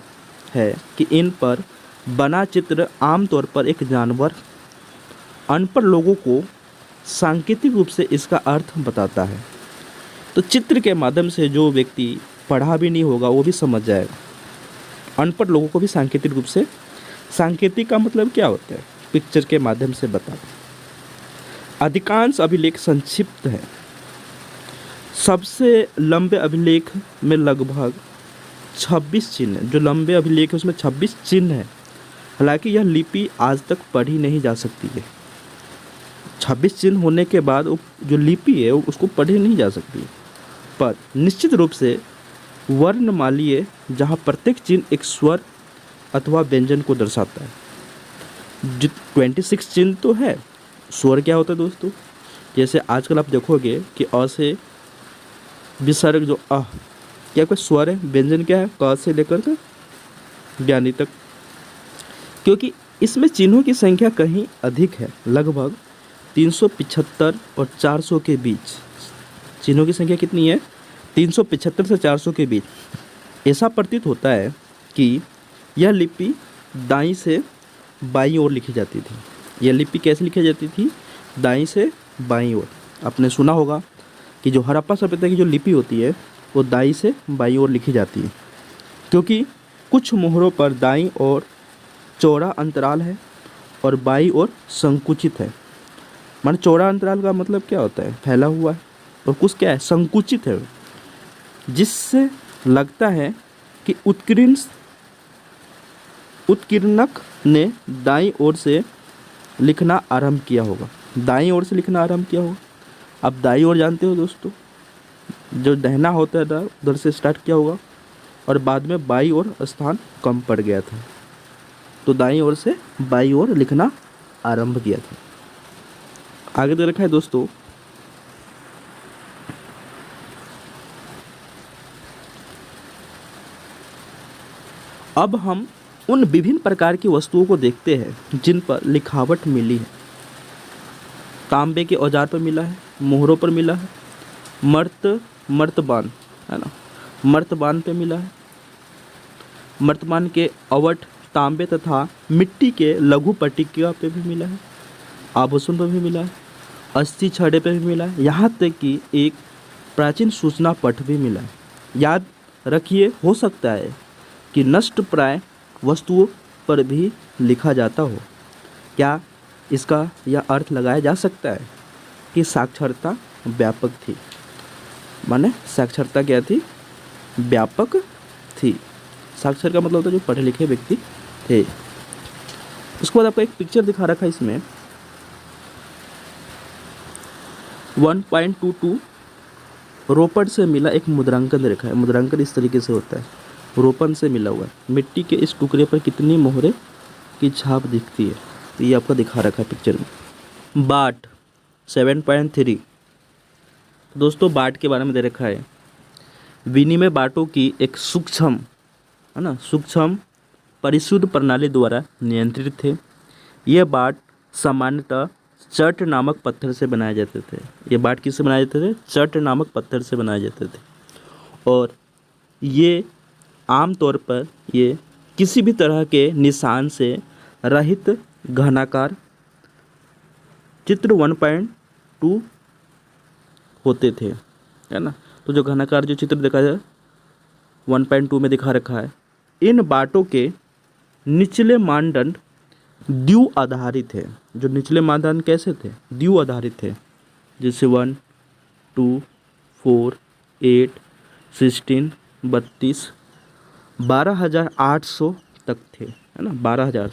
Speaker 1: है कि इन पर बना चित्र आमतौर पर एक जानवर अनपढ़ लोगों को सांकेतिक रूप से इसका अर्थ बताता है। तो चित्र के माध्यम से जो व्यक्ति पढ़ा भी नहीं होगा वो भी समझ जाएगा। अनपढ़ लोगों को भी सांकेतिक रूप से, सांकेतिक का मतलब क्या होता है? पिक्चर के माध्यम से बता। अधिकांश अभिलेख संक्षिप्त है। सबसे लंबे अभिलेख में लगभग 26 चिन्ह, जो लंबे अभिलेख है उसमें 26 चिन्ह है। हालांकि यह लिपि आज तक पढ़ी नहीं जा सकती है। 26 चिन्ह होने के बाद जो लिपि है उसको पढ़ी नहीं जा सकती, पर निश्चित रूप से वर्णमालीय, जहाँ प्रत्येक चिन्ह एक स्वर अथवा व्यंजन को दर्शाता है। जो 26 चिन्ह तो है। स्वर क्या होता है दोस्तों? जैसे आजकल आप देखोगे कि अ से विसर्ग जो क्या कोई स्वर है? व्यंजन क्या है? क से लेकर के ज्ञानी तक। क्योंकि इसमें चिन्हों की संख्या कहीं अधिक है, लगभग 375 और 400 के बीच। चिन्हों की संख्या कितनी है? 375 से 400 के बीच। ऐसा प्रतीत होता है कि यह लिपि दाईं से बाईं ओर लिखी जाती थी। यह लिपि कैसे लिखी जाती थी? दाईं से बाईं ओर। आपने सुना होगा कि जो हड़प्पा सभ्यता की जो लिपि होती है वो दाईं से बाईं ओर लिखी जाती है, क्योंकि कुछ मोहरों पर दाईं ओर चौड़ा अंतराल है और बाईं ओर संकुचित है। माने चौड़ा अंतराल का मतलब क्या होता है? फैला हुआ है, और कुछ क्या है? संकुचित है, जिससे लगता है कि उत्कीर्णक ने दाईं ओर से लिखना आरंभ किया होगा। दाईं ओर से लिखना आरंभ किया होगा। अब दाईं ओर जानते हो दोस्तों, जो दहना होता है उधर से स्टार्ट किया होगा और बाद में बाईं ओर स्थान कम पड़ गया था, तो दाईं ओर से बाईं ओर लिखना आरंभ किया था। आगे दे रखा है दोस्तों अब हम उन विभिन्न प्रकार की वस्तुओं को देखते हैं जिन पर लिखावट मिली है। तांबे के औजार पर मिला है, मोहरों पर मिला है, मर्तबान है ना, मर्तबान पे मिला है। मर्तबान के अवट तांबे तथा मिट्टी के लघु पट्टिका पे भी मिला है, आभूषण पर भी मिला है, अस्थि छड़े पे भी मिला है, यहाँ तक कि एक प्राचीन सूचना पट भी मिला है। याद रखिए, हो सकता है कि नष्ट प्राय वस्तुओं पर भी लिखा जाता हो। क्या इसका यह अर्थ लगाया जा सकता है कि साक्षरता व्यापक थी? माने साक्षरता क्या थी? व्यापक थी। साक्षर का मतलब होता है जो पढ़े लिखे व्यक्ति थे। उसके बाद आपको एक पिक्चर दिखा रखा है, इसमें 1.22 रोपड़ से मिला एक मुद्रांकन रखा है। मुद्रांकन इस तरीके से होता है, रोपण से मिला हुआ है। मिट्टी के इस टुकड़े पर कितनी मोहरे की छाप दिखती है, तो ये आपका दिखा रखा है पिक्चर में। बाट 7.3। दोस्तों बाट के बारे में दे रखा है। विनिमय बाटों की एक सूक्ष्म है ना, सूक्ष्म परिशुद्ध प्रणाली द्वारा नियंत्रित थे। ये बाट सामान्यतः चट नामक पत्थर से बनाए जाते थे। ये बाट किससे बनाए जाते थे? चट नामक पत्थर से बनाए जाते थे। और ये आमतौर पर ये किसी भी तरह के निशान से रहित घनाकार चित्र 1.2 होते थे, है ना। तो जो घनाकार जो चित्र देखा जाए 1.2 में दिखा रखा है। इन बाटों के निचले मानदंड द्वि आधारित है। जो निचले मानदंड कैसे थे? द्वि आधारित थे, जैसे 1, 2, 4, 8, 16, 32, 12,800 तक थे, है ना। 12,000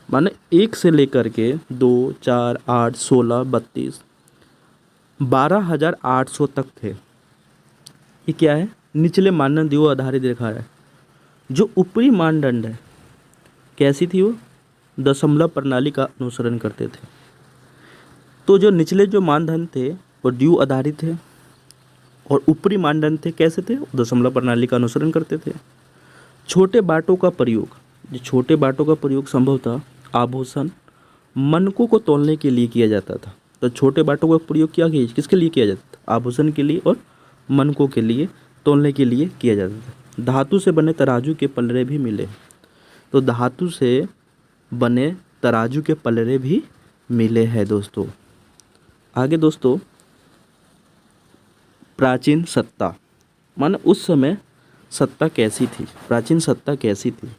Speaker 1: माने 1 से लेकर के 2, 4, 8, 16, 32, 12,800 तक थे। ये क्या है? निचले मानदंड द्वि आधारित रेखा है। जो ऊपरी मानदंड है कैसी थी? वो दशमलव प्रणाली का अनुसरण करते थे। तो जो निचले जो मानदंड थे वो द्वि आधारित थे और ऊपरी मानदंड थे कैसे थे? दशमलव प्रणाली का अनुसरण करते थे। छोटे बाटों का प्रयोग, जो छोटे बाटों का प्रयोग संभवतः आभूषण मनकों को तौलने के लिए किया जाता था। तो छोटे बाटों का प्रयोग किसके लिए किया जाता था? आभूषण के लिए और मनकों के लिए तौलने के लिए किया जाता था। धातु से बने तराजू के पलड़े भी मिले। तो धातु से बने तराजू के पलड़े भी मिले हैं दोस्तों। आगे दोस्तों, प्राचीन सत्ता, माने उस समय सत्ता कैसी थी? प्राचीन सत्ता कैसी थी?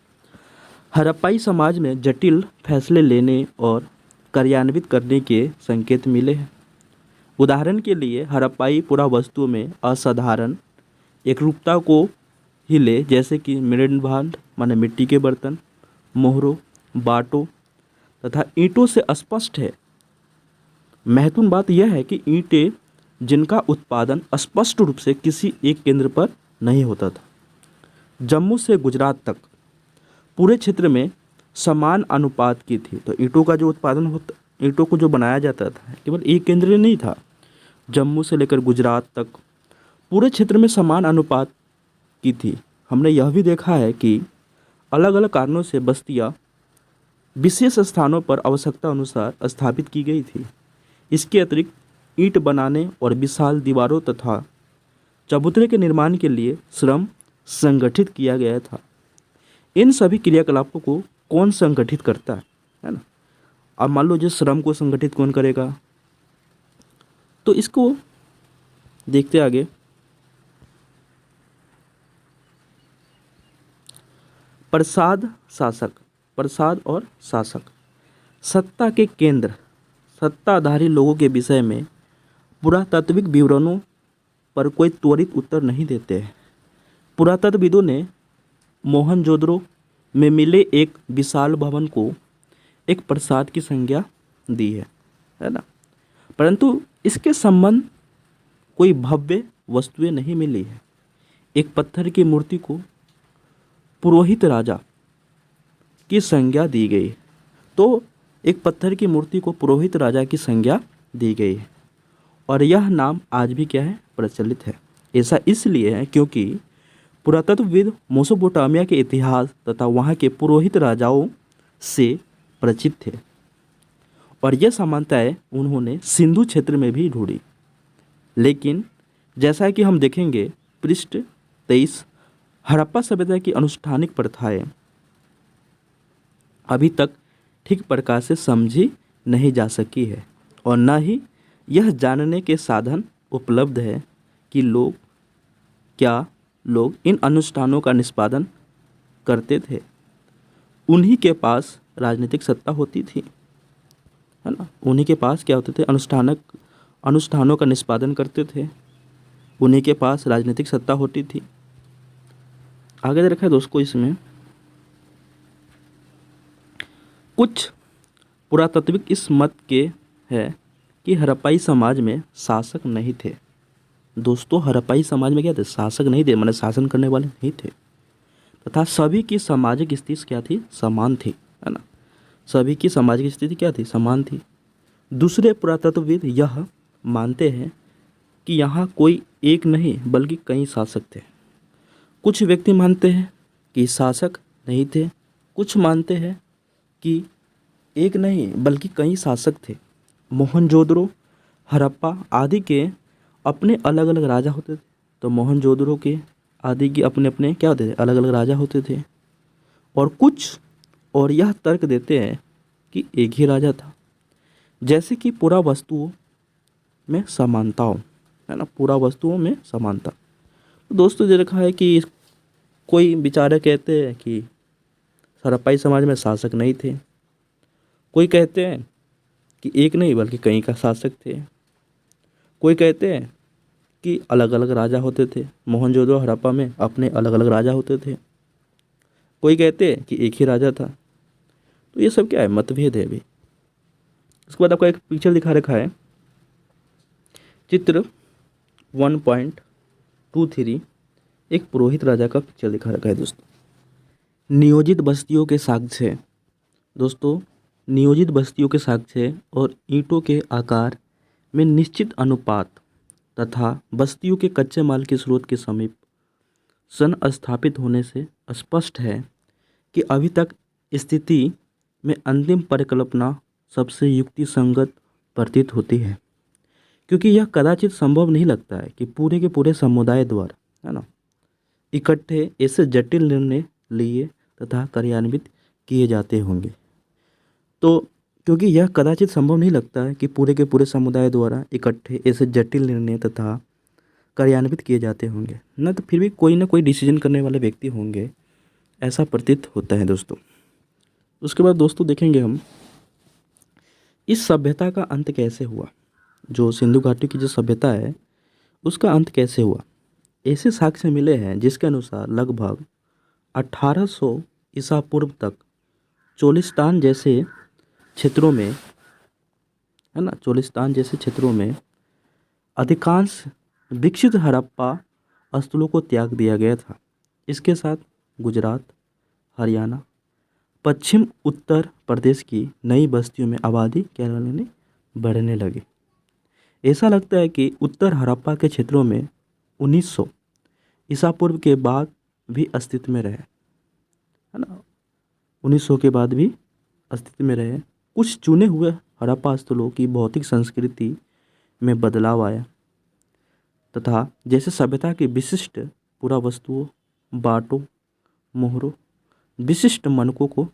Speaker 1: हड़प्पाई समाज में जटिल फैसले लेने और कार्यान्वित करने के संकेत मिले हैं। उदाहरण के लिए हड़प्पाई पुरावस्तुओं में असाधारण एकरूपता को ही ले, जैसे कि मृदभांड माने मिट्टी के बर्तन, मोहरों, बाटों तथा ईंटों से स्पष्ट है। महत्वपूर्ण बात यह है कि ईंटें जिनका उत्पादन स्पष्ट रूप से किसी एक केंद्र पर नहीं होता था। जम्मू से गुजरात तक पूरे क्षेत्र में समान अनुपात की थी। तो ईंटों का जो उत्पादन होता, ईंटों को जो बनाया जाता था केवल एक केंद्र नहीं था। जम्मू से लेकर गुजरात तक पूरे क्षेत्र में समान अनुपात की थी। हमने यह भी देखा है कि अलग अलग कारणों से बस्तियां विशेष स्थानों पर आवश्यकता अनुसार स्थापित की गई थी। इसके अतिरिक्त ईंट बनाने और विशाल दीवारों तथा चबूतरे के निर्माण के लिए श्रम संगठित किया गया था। इन सभी क्रियाकलापों को कौन संगठित करता है ना। अब मान लो जो श्रम को संगठित कौन करेगा, तो इसको देखते आगे। प्रसाद शासक, प्रसाद और शासक सत्ता के केंद्र सत्ताधारी लोगों के विषय में पुरातात्विक विवरणों पर कोई त्वरित उत्तर नहीं देते हैं। पुरातत्वविदों ने मोहनजोदड़ो में मिले एक विशाल भवन को एक प्रसाद की संज्ञा दी है ना, परंतु इसके संबंध कोई भव्य वस्तुएं नहीं मिली है। एक पत्थर की मूर्ति को पुरोहित राजा की संज्ञा दी गई। तो एक पत्थर की मूर्ति को पुरोहित राजा की संज्ञा दी गई है और यह नाम आज भी क्या है? प्रचलित है। ऐसा इसलिए है क्योंकि पुरातत्वविद मेसोपोटामिया के इतिहास तथा वहाँ के पुरोहित राजाओं से परिचित थे और यह समानताएं उन्होंने सिंधु क्षेत्र में भी ढूंढी। लेकिन जैसा कि हम देखेंगे पृष्ठ 23, हड़प्पा सभ्यता की अनुष्ठानिक प्रथाएं अभी तक ठीक प्रकार से समझी नहीं जा सकी है और न ही यह जानने के साधन उपलब्ध है कि लोग इन अनुष्ठानों का निष्पादन करते थे। उन्हीं के पास राजनीतिक सत्ता होती थी, है ना। उन्हीं के पास क्या होते थे? अनुष्ठानों का निष्पादन करते थे। उन्हीं के पास राजनीतिक सत्ता होती थी। आगे दे रखा है दोस्तों, इसमें कुछ पुरातात्विक इस मत के है कि हड़प्पाई समाज में शासक नहीं थे। दोस्तों हड़प्पाई समाज में क्या थे? शासक नहीं थे, माने शासन करने वाले नहीं थे तथा सभी की सामाजिक स्थिति क्या थी? समान थी, है ना। सभी की सामाजिक स्थिति क्या थी? समान थी। दूसरे पुरातत्वविद यह मानते हैं कि यहाँ कोई एक नहीं बल्कि कई शासक थे। कुछ व्यक्ति मानते हैं कि शासक नहीं थे, कुछ मानते हैं कि एक नहीं बल्कि कई शासक थे। मोहनजोदड़ो, हड़प्पा आदि के अपने अलग अलग राजा होते थे। तो मोहनजोदड़ो के आदि के अपने अपने क्या होते थे, अलग अलग राजा होते थे। और यह तर्क देते हैं कि एक ही राजा था, जैसे कि पूरा वस्तुओं में समानता हो, है ना, पूरा वस्तुओं में समानता। तो दोस्तों दे रखा है कि कोई विचारक कहते हैं कि हड़प्पाई समाज में शासक नहीं थे, कोई कहते हैं कि एक नहीं बल्कि कई का शासक थे, कोई कहते हैं कि अलग अलग राजा होते थे, मोहनजोदड़ो हड़प्पा में अपने अलग अलग राजा होते थे, कोई कहते हैं कि एक ही राजा था। तो ये सब क्या है, मतभेद है अभी। उसके बाद आपका एक पिक्चर दिखा रखा है, चित्र 1.23, एक पुरोहित राजा का पिक्चर दिखा रखा है दोस्तों। नियोजित बस्तियों के साक्ष्य, दोस्तों नियोजित बस्तियों के साक्ष्य और ईंटों के आकार में निश्चित अनुपात तथा बस्तियों के कच्चे माल के स्रोत के समीप सन स्थापित होने से स्पष्ट है कि अभी तक स्थिति में अंतिम परिकल्पना सबसे युक्ति संगत प्रतीत होती है, क्योंकि यह कदाचित संभव नहीं लगता है कि पूरे के पूरे समुदाय द्वारा, है ना, इकट्ठे ऐसे जटिल निर्णय लिए तथा कार्यान्वित किए जाते होंगे। तो क्योंकि यह कदाचित संभव नहीं लगता है कि पूरे के पूरे समुदाय द्वारा इकट्ठे ऐसे जटिल निर्णय तथा कार्यान्वित किए जाते होंगे, न तो फिर भी कोई ना कोई डिसीजन करने वाले व्यक्ति होंगे, ऐसा प्रतीत होता है दोस्तों। उसके बाद दोस्तों देखेंगे हम इस सभ्यता का अंत कैसे हुआ, जो सिंधु घाटी की जो सभ्यता है उसका अंत कैसे हुआ। ऐसे साक्ष्य मिले हैं जिसके अनुसार लगभग 1800 ईसा पूर्व तक चोलिस्तान जैसे क्षेत्रों में, है ना, चोलिस्तान जैसे क्षेत्रों में अधिकांश विकसित हड़प्पा स्थलों को त्याग दिया गया था। इसके साथ गुजरात, हरियाणा, पश्चिम उत्तर प्रदेश की नई बस्तियों में आबादी क्या करने बढ़ने लगी। ऐसा लगता है कि उत्तर हड़प्पा के क्षेत्रों में 1900 ईसा पूर्व के बाद भी अस्तित्व में रहे, है ना, 1900 के बाद भी अस्तित्व में रहे। कुछ चुने हुए हड़प्पा स्थलों की भौतिक संस्कृति में बदलाव आया तथा जैसे सभ्यता की विशिष्ट पुरा वस्तुओं, बाटों, मोहरों, विशिष्ट मनकों को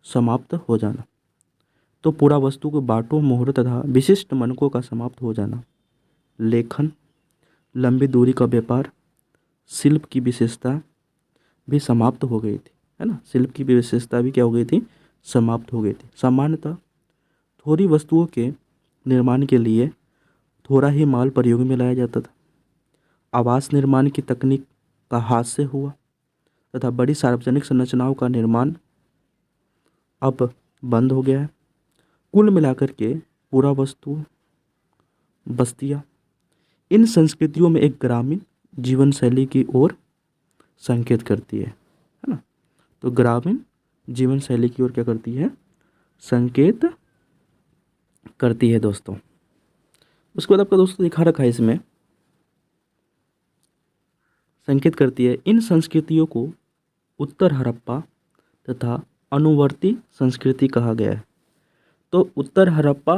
Speaker 1: समाप्त हो जाना। तो पुरा वस्तु को बाटों, मोहरों तथा विशिष्ट मनकों का समाप्त हो जाना, लेखन, लंबी दूरी का व्यापार, शिल्प की विशेषता भी समाप्त हो गई थी, है ना, शिल्प की विशेषता भी क्या हो गई थी, समाप्त हो गई थी। सामान्यतः थोड़ी वस्तुओं के निर्माण के लिए थोड़ा ही माल प्रयोग में लाया जाता था। आवास निर्माण की तकनीक का हाथ से हुआ तथा बड़ी सार्वजनिक संरचनाओं का निर्माण अब बंद हो गया है। कुल मिलाकर के पूरा वस्तु बस्तियाँ इन संस्कृतियों में एक ग्रामीण जीवन शैली की ओर संकेत करती है ना। तो ग्रामीण जीवन शैली की ओर क्या करती है, संकेत करती है दोस्तों। उसके बाद आपका दोस्तों दिखा रखा है इसमें, संकेत करती है। इन संस्कृतियों को उत्तर हड़प्पा तथा अनुवर्ती संस्कृति कहा गया है। तो उत्तर हड़प्पा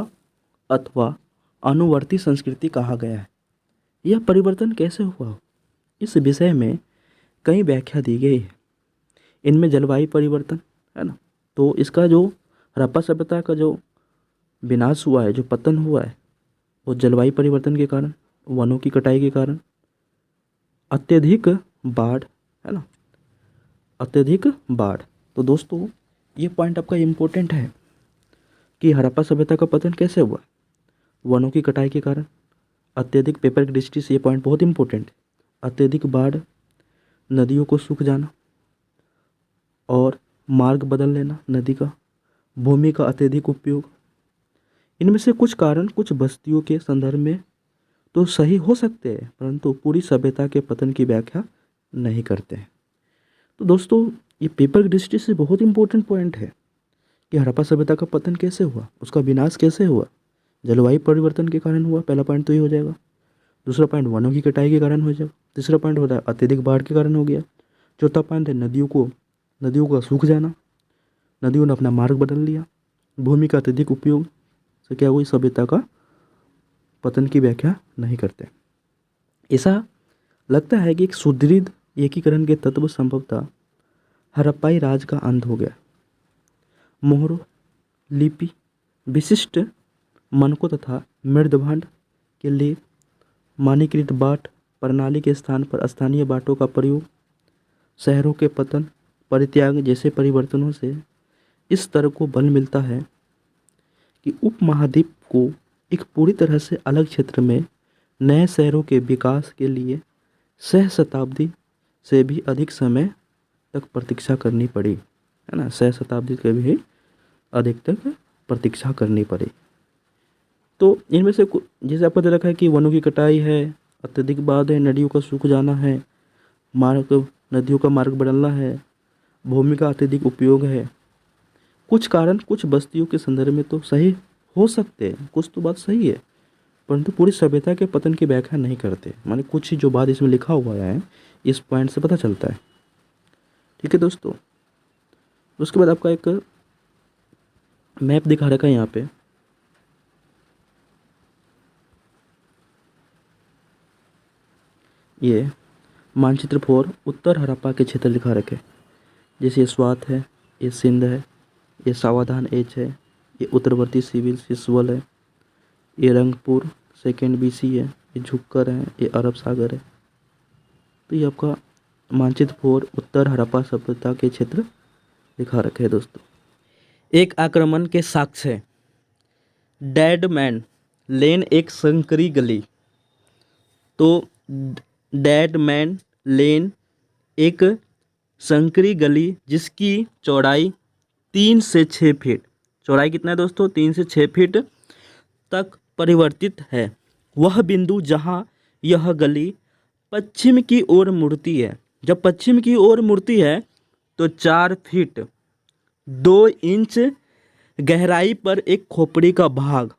Speaker 1: अथवा अनुवर्ती संस्कृति कहा गया है। यह परिवर्तन कैसे हुआ, इस विषय में कई व्याख्या दी गई है। इनमें जलवायु परिवर्तन, है ना, तो इसका जो हड़प्पा सभ्यता का जो विनाश हुआ है, जो पतन हुआ है, वो जलवायु परिवर्तन के कारण, वनों की कटाई के कारण, अत्यधिक बाढ़, है ना, अत्यधिक बाढ़। तो दोस्तों ये पॉइंट आपका इम्पोर्टेंट है कि हड़प्पा सभ्यता का पतन कैसे हुआ, वनों की कटाई के कारण, अत्यधिक पेपर की दृष्टि से ये पॉइंट बहुत इंपॉर्टेंट है। अत्यधिक बाढ़, नदियों को सूख जाना और मार्ग बदल लेना नदी का, भूमि का अत्यधिक उपयोग, इनमें से कुछ कारण कुछ बस्तियों के संदर्भ में तो सही हो सकते हैं, परंतु पूरी सभ्यता के पतन की व्याख्या नहीं करते हैं। तो दोस्तों ये पेपर की दृष्टि से बहुत इंपॉर्टेंट पॉइंट है कि हड़प्पा सभ्यता का पतन कैसे हुआ, उसका विनाश कैसे हुआ, जलवायु परिवर्तन के कारण हुआ, पहला पॉइंट तो ये हो जाएगा। दूसरा पॉइंट वनों की कटाई के कारण हो जाएगा। तीसरा पॉइंट होता है अत्यधिक बाढ़ के कारण हो गया। चौथा पॉइंट है नदियों का सूख जाना, नदियों ने अपना मार्ग बदल लिया, भूमि का अत्यधिक उपयोग से क्या हुई, सभ्यता का पतन की व्याख्या नहीं करते। ऐसा लगता है कि एक सुदृढ़ एकीकरण के तत्व संभवतः हड़प्पाई राज का अंत हो गया। मोहरों लिपि विशिष्ट मानकों तथा मृदभांड के लिए मानकीकृत बाट प्रणाली के स्थान पर स्थानीय बाटों का प्रयोग, शहरों के पतन परित्याग जैसे परिवर्तनों से इस तरह को बल मिलता है कि उपमहाद्वीप को एक पूरी तरह से अलग क्षेत्र में नए शहरों के विकास के लिए सहस्राब्दी से भी अधिक समय तक प्रतीक्षा करनी पड़ी, है ना। सहस्राब्दी के भी अधिक तक प्रतीक्षा करनी पड़ी। तो इनमें से जैसे आपको दे रखा है कि वनों की कटाई है, अत्यधिक बाढ़ है, नदियों का सूख जाना है, नदियों का मार्ग बदलना है, भूमि का अत्यधिक उपयोग है। कुछ कारण कुछ बस्तियों के संदर्भ में तो सही हो सकते हैं, कुछ तो बात सही है, परंतु पूरी सभ्यता के पतन की व्याख्या नहीं करते। माने कुछ ही जो बात इसमें लिखा हुआ है इस पॉइंट से पता चलता है। ठीक है दोस्तों, उसके बाद आपका एक मैप दिखा रखा है यहाँ पे। ये मानचित्र फॉर उत्तर हड़प्पा के क्षेत्र दिखा रखे, जैसे ये स्वात है, ये सिंध है, ये सावधान एच है, ये उत्तरवर्ती सिविल सिसवल है, ये रंगपुर सेकेंड बीसी है, ये झुक्कर है, ये अरब सागर है। तो ये आपका मानचित्र फॉर उत्तर हड़प्पा सभ्यता के क्षेत्र दिखा रखे हैं दोस्तों। एक आक्रमण के साक्ष्य है। डेड मैन लेन एक संकरी गली। तो डेड मैन लेन एक संकरी गली जिसकी चौड़ाई 3 से 6 फीट, चौड़ाई कितना है दोस्तों, 3 से 6 फीट तक परिवर्तित है। वह बिंदु जहां यह गली पश्चिम की ओर मुड़ती है, जब पश्चिम की ओर मुड़ती है तो 4 फीट 2 इंच गहराई पर एक खोपड़ी का भाग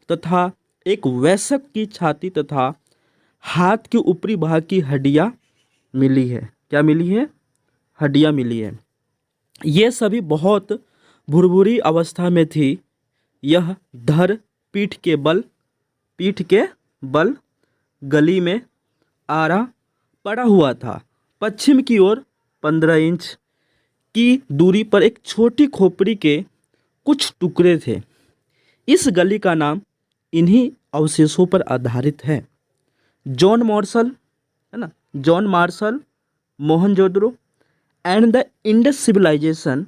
Speaker 1: तथा एक वयस्क की छाती तथा हाथ के ऊपरी भाग की हड्डियां मिली है। क्या मिली है? हड्डियां मिली है। ये सभी बहुत भुरभुरी अवस्था में थी। यह धड़ पीठ के बल गली में आरा पड़ा हुआ था। पश्चिम की ओर 15 इंच की दूरी पर एक छोटी खोपड़ी के कुछ टुकड़े थे। इस गली का नाम इन्हीं अवशेषों पर आधारित है। जॉन मार्शल, है ना, John Marshall Mohenjodaro and the Indus civilisation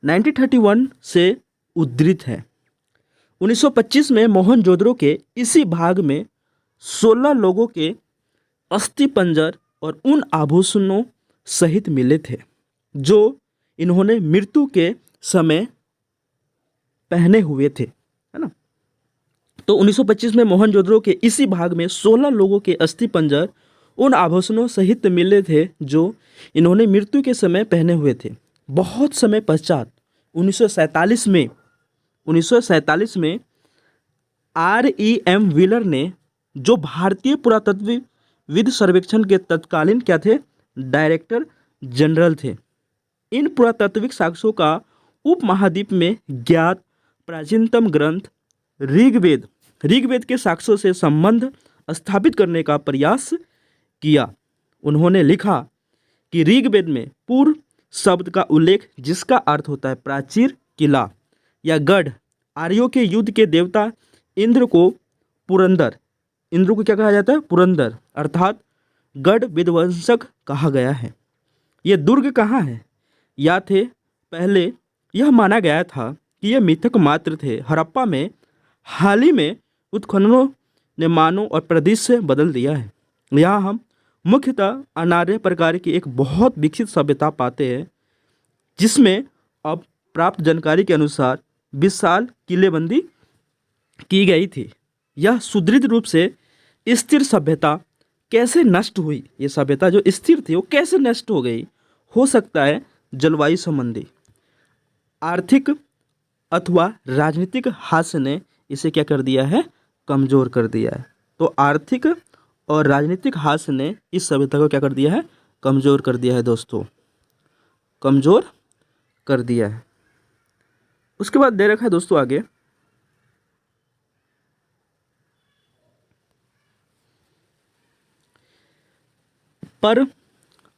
Speaker 1: 1931 से उद्धृत है। 1925 में मोहनजोदड़ो के इसी भाग में 16 लोगों के अस्थि पंजर और उन आभूषणों सहित मिले थे जो इन्होंने मृत्यु के समय पहने हुए थे, है ना। तो 1925 में मोहनजोदड़ो के इसी भाग में 16 लोगों के अस्थि पंजर उन आभूषणों सहित मिले थे जो इन्होंने मृत्यु के समय पहने हुए थे। बहुत समय पश्चात 1947 में R.E.M. व्हीलर ने, जो भारतीय पुरातत्वविद सर्वेक्षण के तत्कालीन क्या थे, डायरेक्टर जनरल थे, इन पुरातात्विक साक्ष्यों का उपमहाद्वीप में ज्ञात प्राचीनतम ग्रंथ ऋग्वेद के साक्ष्यों से संबंध स्थापित करने का प्रयास किया। उन्होंने लिखा कि ऋग्वेद में पूर्व शब्द का उल्लेख, जिसका अर्थ होता है प्राचीर, किला या गढ़, आर्यों के युद्ध के देवता इंद्र को क्या कहा जाता है, पुरंदर अर्थात गढ़ विध्वंसक कहा गया है। ये दुर्ग कहाँ है? या थे पहले यह माना गया था कि यह मिथक मात्र थे। हड़प्पा में हाल ही में उत्खननों ने मानव और परिदृश्य बदल दिया है। यहाँ हम मुख्यतः अनार्य प्रकार की एक बहुत विकसित सभ्यता पाते हैं, जिसमें अब प्राप्त जानकारी के अनुसार विशाल किलेबंदी की गई थी। यह सुदृढ़ रूप से स्थिर सभ्यता कैसे नष्ट हुई, ये सभ्यता जो स्थिर थी वो कैसे नष्ट हो गई? हो सकता है जलवायु संबंधी, आर्थिक अथवा राजनीतिक हास्य ने इसे क्या कर दिया है, कमजोर कर दिया है। तो आर्थिक और राजनीतिक हास्य ने इस सभ्यता को क्या कर दिया है, कमजोर कर दिया है दोस्तों, कमजोर कर दिया है। उसके बाद दे रखा है दोस्तों आगे, पर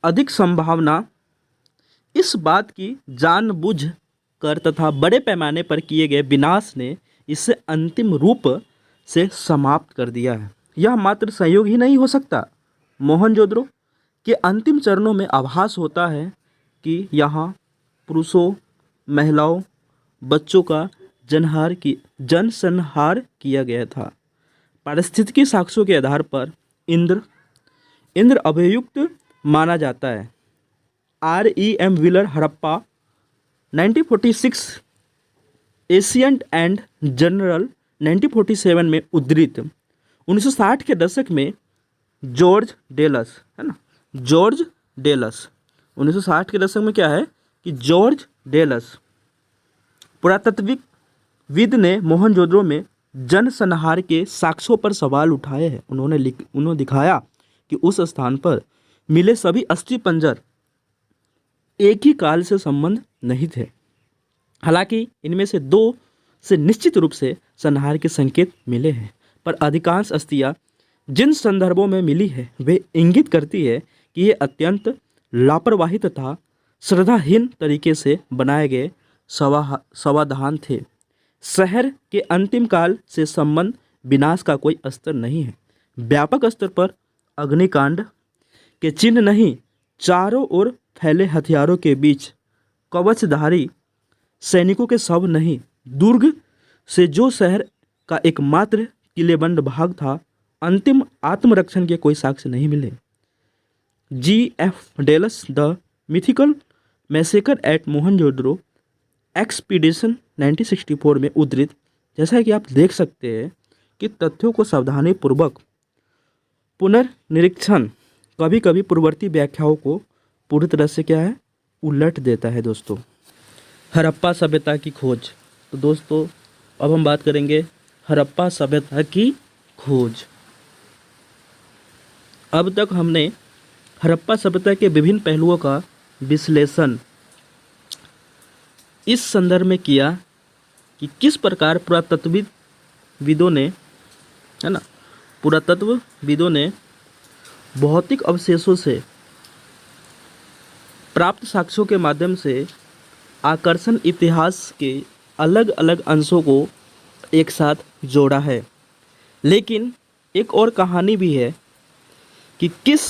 Speaker 1: अधिक संभावना इस बात की जानबूझ कर तथा बड़े पैमाने पर किए गए विनाश ने इसे अंतिम रूप से समाप्त कर दिया है। यह मात्र संयोग ही नहीं हो सकता, मोहनजोदड़ो के अंतिम चरणों में आभास होता है कि यहाँ पुरुषों, महिलाओं, बच्चों का जनसंहार किया गया था। पारिस्थितिकी साक्ष्यों के आधार पर इंद्र अभियुक्त माना जाता है। R.E.M. Wheeler Harappa 1946, ancient and general 1947 में उद्धृत। 1960 के दशक में जॉर्ज डेलस, है ना, जॉर्ज डेलस 1960 के दशक में क्या है कि जॉर्ज डेलस पुरातत्वविद ने मोहनजोदड़ो में जनसंहार के साक्ष्यों पर सवाल उठाए हैं। उन्होंने दिखाया कि उस स्थान पर मिले सभी अस्थिपंजर एक ही काल से संबंध नहीं थे। हालांकि इनमें से 2 से निश्चित रूप से संहार के संकेत मिले हैं, पर अधिकांश अस्थियां जिन संदर्भों में मिली है वे इंगित करती है कि ये अत्यंत लापरवाही तथा श्रद्धाहीन तरीके से बनाए गए समाधान थे। शहर के अंतिम काल से संबंध विनाश का कोई स्तर नहीं है। व्यापक स्तर पर अग्निकांड के चिन्ह नहीं, चारों ओर फैले हथियारों के बीच कवचधारी सैनिकों के शव नहीं, दुर्ग से जो शहर का एकमात्र किलेबंद भाग था, अंतिम आत्मरक्षण के कोई साक्ष्य नहीं मिले। G.F. Dales the mythical massacre at Mohenjodaro expedition 1964 में उद्धृत। जैसा कि आप देख सकते हैं कि तथ्यों को सावधानीपूर्वक पुनर्निरीक्षण कभी कभी पूर्ववर्ती व्याख्याओं को पूरी तरह से क्या है, उलट देता है। दोस्तों, हड़प्पा सभ्यता की खोज। तो दोस्तों अब हम बात करेंगे हड़प्पा सभ्यता की खोज। अब तक हमने हड़प्पा सभ्यता के विभिन्न पहलुओं का विश्लेषण इस संदर्भ में किया कि किस प्रकार पुरातत्वविदों ने भौतिक अवशेषों से प्राप्त साक्ष्यों के माध्यम से आकर्षण इतिहास के अलग अलग अंशों को एक साथ जोड़ा है। लेकिन एक और कहानी भी है कि किस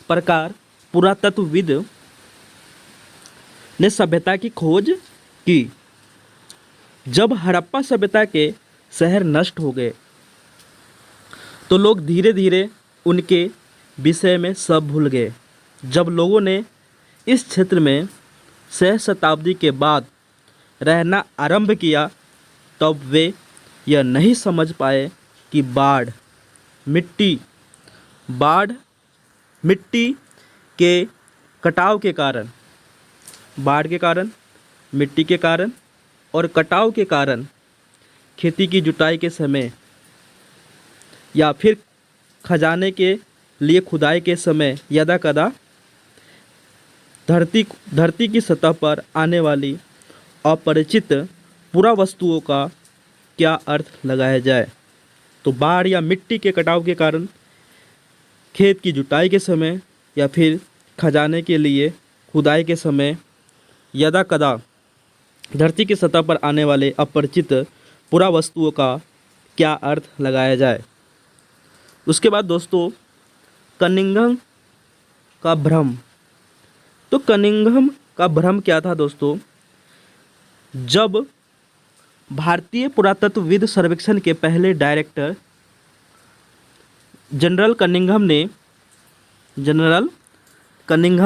Speaker 1: प्रकार पुरातत्वविद ने सभ्यता की खोज की। जब हड़प्पा सभ्यता के शहर नष्ट हो गए तो लोग धीरे धीरे उनके विषय में सब भूल गए। जब लोगों ने इस क्षेत्र में 6 शताब्दी के बाद रहना आरंभ किया तब वे यह नहीं समझ पाए कि बाढ़ मिट्टी के कटाव के कारण, बाढ़ के कारण, मिट्टी के कारण और कटाव के कारण खेती की जुताई के समय या फिर खजाने के लिए खुदाई के समय यदाकदा धरती की सतह पर आने वाली अपरिचित पुरावस्तुओं का क्या अर्थ लगाया जाए। तो बाढ़ या मिट्टी के कटाव के कारण खेत की जुताई के समय या फिर खजाने के लिए खुदाई के समय यदाकदा धरती की सतह पर आने वाले अपरिचित पुरावस्तुओं का क्या अर्थ लगाया जाए। उसके बाद दोस्तों कनिंघम का भ्रम। तो कनिंघम का भ्रम क्या था दोस्तों? जब भारतीय पुरातत्वविद सर्वेक्षण के पहले डायरेक्टर जनरल कनिंघम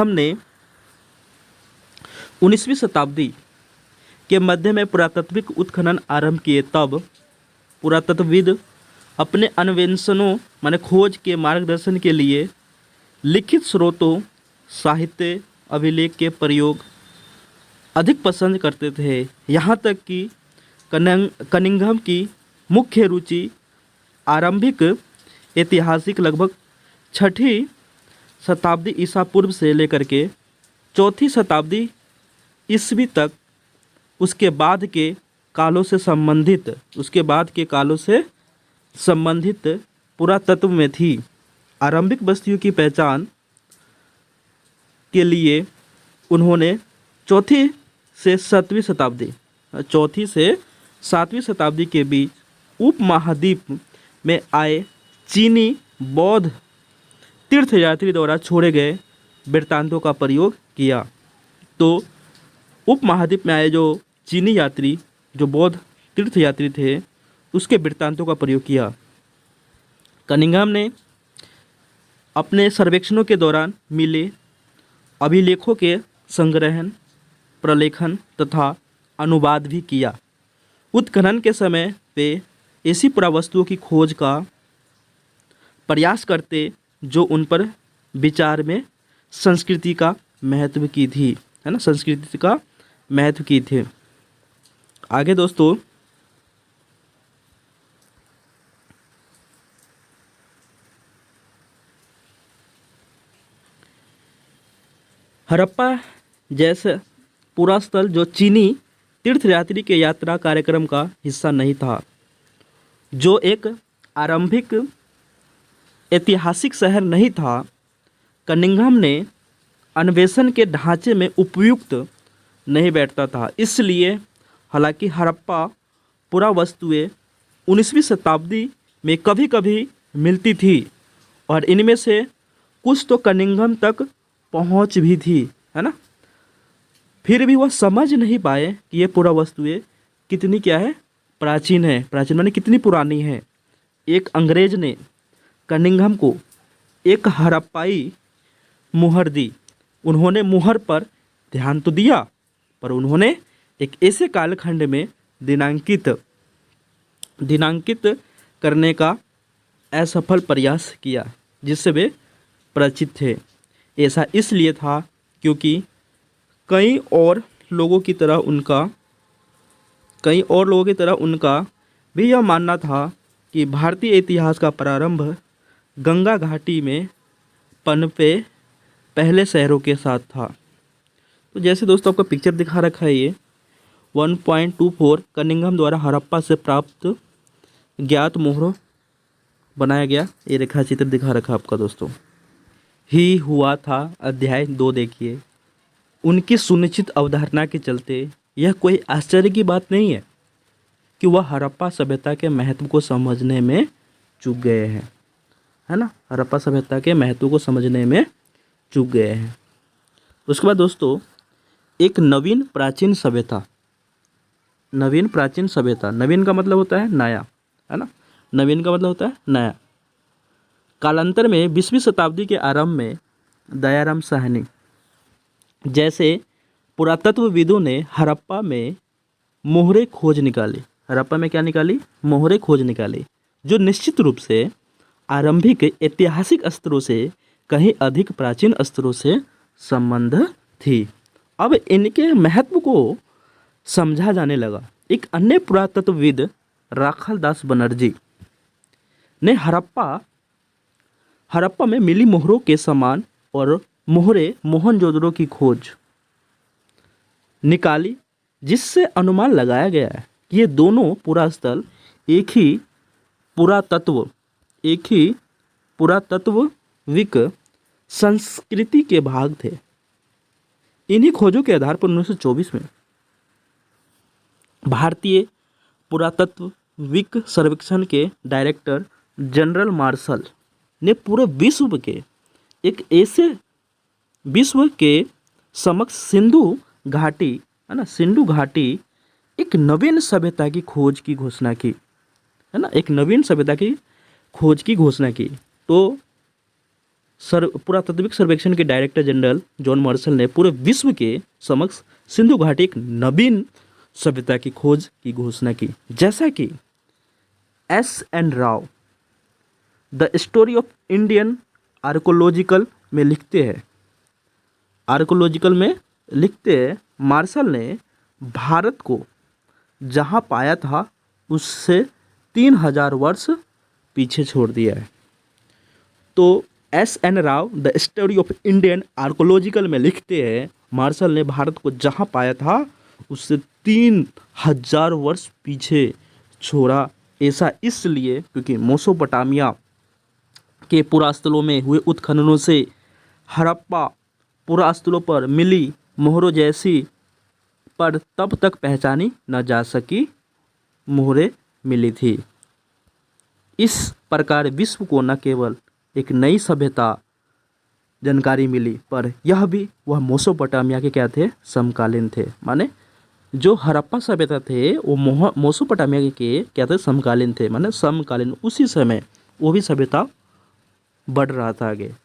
Speaker 1: ने 19वीं शताब्दी के मध्य में पुरातात्विक उत्खनन आरंभ किए, तब पुरातत्वविद अपने अन्वेषणों माने खोज के मार्गदर्शन के लिए लिखित स्रोतों, साहित्य, अभिलेख के प्रयोग अधिक पसंद करते थे। यहाँ तक कि कनिंघम की मुख्य रुचि आरंभिक ऐतिहासिक लगभग 6वीं शताब्दी ईसा पूर्व से लेकर के 4वीं शताब्दी ईस्वी तक उसके बाद के कालों से संबंधित पुरातत्व में थी। आरंभिक बस्तियों की पहचान के लिए उन्होंने चौथी से सातवीं शताब्दी के बीच उपमहाद्वीप में आए चीनी बौद्ध तीर्थयात्री द्वारा छोड़े गए वृत्तांतों का प्रयोग किया। तो उपमहाद्वीप में आए जो चीनी यात्री, जो बौद्ध तीर्थयात्री थे, उसके वृत्तांतों का प्रयोग किया। कनिंघम ने अपने सर्वेक्षणों के दौरान मिले अभिलेखों के संग्रहण, प्रलेखन तथा अनुवाद भी किया। उत्खनन के समय वे ऐसी पुरावस्तुओं की खोज का प्रयास करते जो उन पर विचार में संस्कृति का महत्व की थी, है ना, संस्कृति का महत्व की थी। आगे दोस्तों, हड़प्पा जैसे पूरा स्थल जो चीनी तीर्थयात्री के यात्रा कार्यक्रम का हिस्सा नहीं था, जो एक आरंभिक ऐतिहासिक शहर नहीं था, कनिंघम ने अन्वेषण के ढांचे में उपयुक्त नहीं बैठता था। इसलिए हालांकि हड़प्पा पुरावस्तुएं 19वीं शताब्दी में कभी कभी मिलती थी और इनमें से कुछ तो कनिंघम तक पहुंच भी थी, है ना, फिर भी वह समझ नहीं पाए कि ये पुरावस्तुएं कितनी क्या है, प्राचीन है। प्राचीन माने कितनी पुरानी है। एक अंग्रेज ने कनिंघम को एक हड़प्पाई मुहर दी। उन्होंने मुहर पर ध्यान तो दिया, पर उन्होंने एक ऐसे कालखंड में दिनांकित करने का असफल प्रयास किया जिससे वे परिचित थे। ऐसा इसलिए था क्योंकि कई और लोगों की तरह उनका भी यह मानना था कि भारतीय इतिहास का प्रारंभ गंगा घाटी में पनपे पहले शहरों के साथ था। तो जैसे दोस्तों आपको पिक्चर दिखा रखा है, ये 1.24 कनिंघम द्वारा हड़प्पा से प्राप्त ज्ञात मोहरों बनाया गया। ये रेखा चित्र दिखा रखा आपका दोस्तों। ही हुआ था अध्याय 2 देखिए। उनकी सुनिश्चित अवधारणा के चलते यह कोई आश्चर्य की बात नहीं है कि वह हड़प्पा सभ्यता के महत्व को समझने में चूक गए हैं, है ना, हड़प्पा सभ्यता के महत्व को समझने में चूक गए हैं। उसके बाद दोस्तों, एक नवीन प्राचीन सभ्यता। नवीन का मतलब होता है नया, है ना, नवीन का मतलब होता है नया। कालांतर में 20वीं शताब्दी के आरंभ में दयाराम साहनी जैसे पुरातत्वविदों ने हड़प्पा में मोहरे खोज निकाली। हड़प्पा में क्या निकाली? मोहरे खोज निकाली, जो निश्चित रूप से आरंभिक ऐतिहासिक स्तरों से कहीं अधिक प्राचीन स्तरों से संबंध थी। अब इनके महत्व को समझा जाने लगा। एक अन्य पुरातत्वविद राखाल दास बनर्जी ने हड़प्पा में मिली मोहरों के समान और मोहरे मोहनजोदड़ो की खोज निकाली, जिससे अनुमान लगाया गया है कि ये दोनों पुरास्थल एक ही पुरातत्विक संस्कृति के भाग थे। इन्हीं खोजों के आधार पर 1924 में भारतीय पुरातत्विक सर्वेक्षण के डायरेक्टर जनरल मार्शल ने पूरे विश्व के समक्ष सिंधु घाटी, है ना, सिंधु घाटी एक नवीन सभ्यता की खोज की घोषणा की, है ना, एक नवीन सभ्यता की खोज की घोषणा की। तो पुरातत्विक सर्वेक्षण के डायरेक्टर जनरल जॉन मार्शल ने पूरे विश्व के समक्ष सिंधु घाटी एक नवीन सभ्यता की खोज की घोषणा की। जैसा कि S.N. Rao the story of Indian archaeological में लिखते हैं, मार्शल ने भारत को जहाँ पाया था उससे 3000 वर्ष पीछे छोड़ दिया है। तो S.N. Rao the story of Indian archaeological में लिखते हैं, मार्शल ने भारत को जहाँ पाया था उससे 3000 वर्ष पीछे छोड़ा। ऐसा इसलिए क्योंकि मेसोपोटामिया के पुरास्थलों में हुए उत्खननों से हड़प्पा पुरास्थलों पर मिली मोहरों जैसी पर तब तक पहचानी न जा सकी मोहरें मिली थी। इस प्रकार विश्व को न केवल एक नई सभ्यता जानकारी मिली, पर यह भी वह मेसोपोटामिया के क्या थे, समकालीन थे। माने जो हड़प्पा सभ्यता थे वो मेसोपोटामिया के क्या थे, समकालीन थे। माने समकालीन, उसी समय वो भी सभ्यता बढ़ रहा था आगे।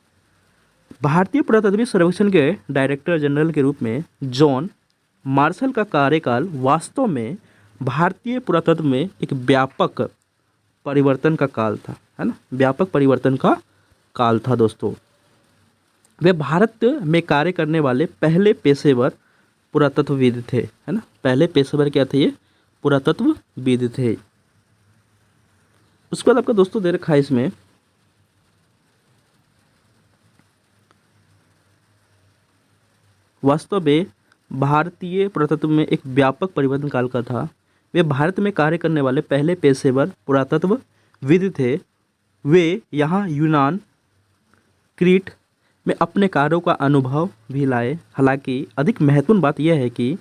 Speaker 1: भारतीय पुरातत्व सर्वेक्षण के डायरेक्टर जनरल के रूप में जॉन मार्शल का कार्यकाल वास्तव में भारतीय पुरातत्व में एक व्यापक परिवर्तन का काल था, है ना, व्यापक परिवर्तन का काल था दोस्तों। वे भारत में कार्य करने वाले पहले पेशेवर पुरातत्वविद थे, है ना, पहले पेशेवर क्या थे, ये पुरातत्वविद थे। उसके बाद आपका दोस्तों दे रखा है इसमें वास्तव में भारतीय पुरातत्व में एक व्यापक परिवर्तन काल का था। वे भारत में कार्य करने वाले पहले पेशेवर पुरातत्वविद थे। वे यहाँ यूनान, क्रीट में अपने कार्यों का अनुभव भी लाए। हालांकि अधिक महत्वपूर्ण बात यह है कि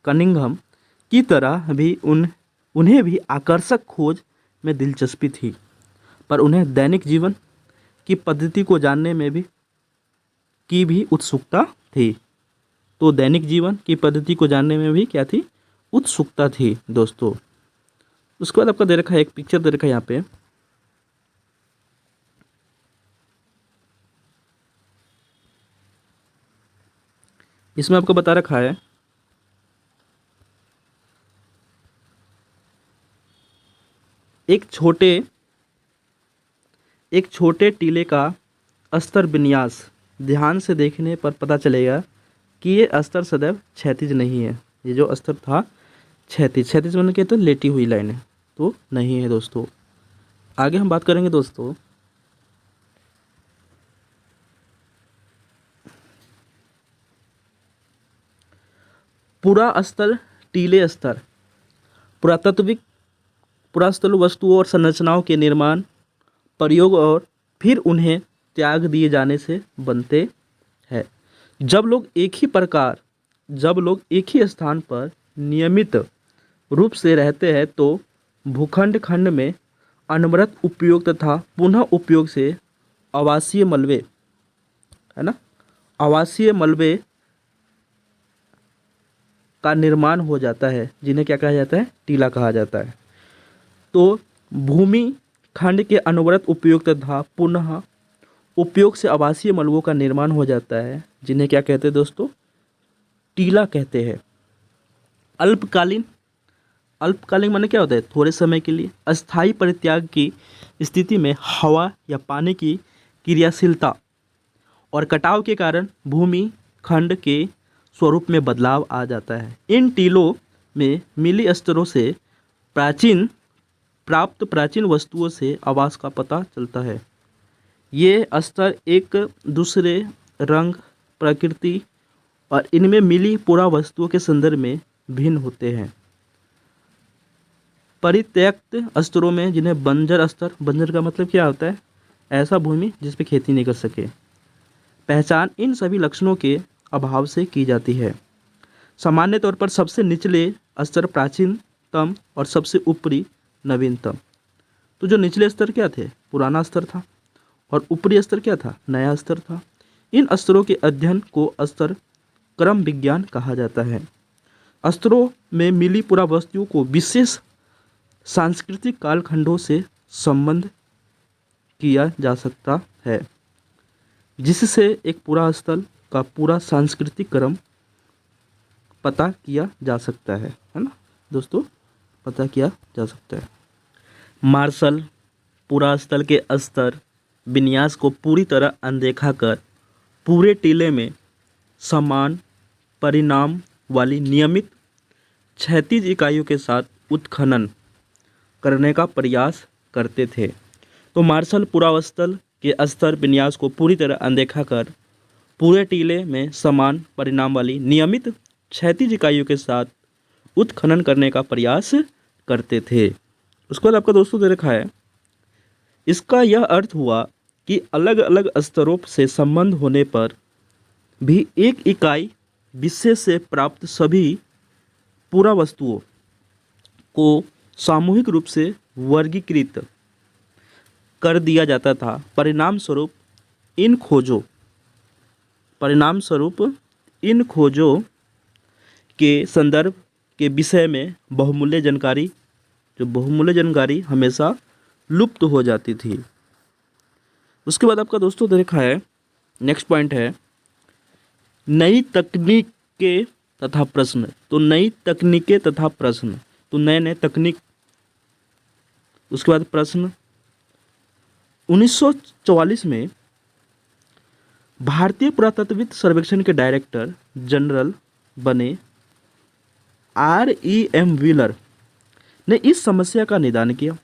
Speaker 1: कनिंघम की तरह भी उन्हें भी आकर्षक खोज में दिलचस्पी थी, पर उन्हें दैनिक जीवन की पद्धति को जानने में भी उत्सुकता थी। तो दैनिक जीवन की पद्धति को जानने में भी क्या थी, उत्सुकता थी दोस्तों। उसके बाद आपका दे रखा है एक पिक्चर दे रखा है यहाँ पे। इसमें आपको बता रखा है एक छोटे टीले का अस्तर विन्यास ध्यान से देखने पर पता चलेगा कि ये अस्तर सदैव क्षैतिज नहीं है। ये जो अस्तर था क्षैतिज मतलब क्या, तो लेटी हुई लाइन है, तो नहीं है दोस्तों। आगे हम बात करेंगे दोस्तों पूरा स्तर, टीले स्तर पुरातात्विक पुरास्थल वस्तुओं और संरचनाओं के निर्माण, प्रयोग और फिर उन्हें त्याग दिए जाने से बनते हैं। जब लोग एक ही स्थान पर नियमित रूप से रहते हैं तो भूखंड खंड में अनवरत उपयोग तथा पुनः उपयोग से आवासीय मलबे, है ना, आवासीय मलबे का निर्माण हो जाता है, जिन्हें क्या कहा जाता है, टीला कहा जाता है। तो भूमि खंड के अनवरत उपयोग तथा पुनः उपयोग से आवासीय मलबों का निर्माण हो जाता है, जिन्हें क्या कहते हैं दोस्तों, टीला कहते हैं। अल्पकालीन माने क्या होता है, थोड़े समय के लिए। अस्थायी परित्याग की स्थिति में हवा या पानी की क्रियाशीलता और कटाव के कारण भूमि खंड के स्वरूप में बदलाव आ जाता है। इन टीलों में मिली स्तरों से प्राप्त प्राचीन वस्तुओं से आवास का पता चलता है। ये स्तर एक दूसरे रंग, प्रकृति और इनमें मिली पुरा वस्तुओं के संदर्भ में भिन्न होते हैं। परित्यक्त स्तरों में जिन्हें बंजर स्तर, बंजर का मतलब क्या होता है, ऐसा भूमि जिस पे खेती नहीं कर सके, पहचान इन सभी लक्षणों के अभाव से की जाती है। सामान्य तौर पर सबसे निचले स्तर प्राचीनतम और सबसे ऊपरी नवीनतम। तो जो निचले स्तर क्या थे, पुराना स्तर था, और ऊपरी स्तर क्या था, नया स्तर था। इन स्तरों के अध्ययन को स्तर क्रम विज्ञान कहा जाता है। स्तरों में मिली पुरा वस्तुओं को विशेष सांस्कृतिक कालखंडों से संबंध किया जा सकता है, जिससे एक पूरा स्थल का पूरा सांस्कृतिक क्रम पता किया जा सकता है ना दोस्तों, पता किया जा सकता है। मार्शल पूरा स्थल के स्तर विन्यास को पूरी तरह अनदेखा कर पूरे टीले में समान परिणाम वाली नियमित क्षैतिज इकाइयों के साथ उत्खनन करने का प्रयास करते थे। तो मार्शल पुरास्थल के स्तर विन्यास को पूरी तरह अनदेखा कर पूरे टीले में समान परिणाम वाली नियमित क्षैतिज इकाइयों के साथ उत्खनन करने का प्रयास करते थे। उसके बाद आपका दोस्तों दे रखा है, इसका यह अर्थ हुआ कि अलग अलग स्तरों से संबंध होने पर भी एक इकाई विशेष से प्राप्त सभी पूरा वस्तुओं को सामूहिक रूप से वर्गीकृत कर दिया जाता था। परिणाम स्वरूप इन खोजों के संदर्भ के विषय में बहुमूल्य जानकारी हमेशा लुप्त हो जाती थी। उसके बाद आपका दोस्तों देखा है, नेक्स्ट पॉइंट है नई तकनीकें तथा प्रश्न। तो नई तकनीकें तथा प्रश्न, तो नए नए तकनीक। उसके बाद प्रश्न 1944 में भारतीय पुरातत्विक सर्वेक्षण के डायरेक्टर जनरल बने REM व्हीलर ने इस समस्या का निदान किया।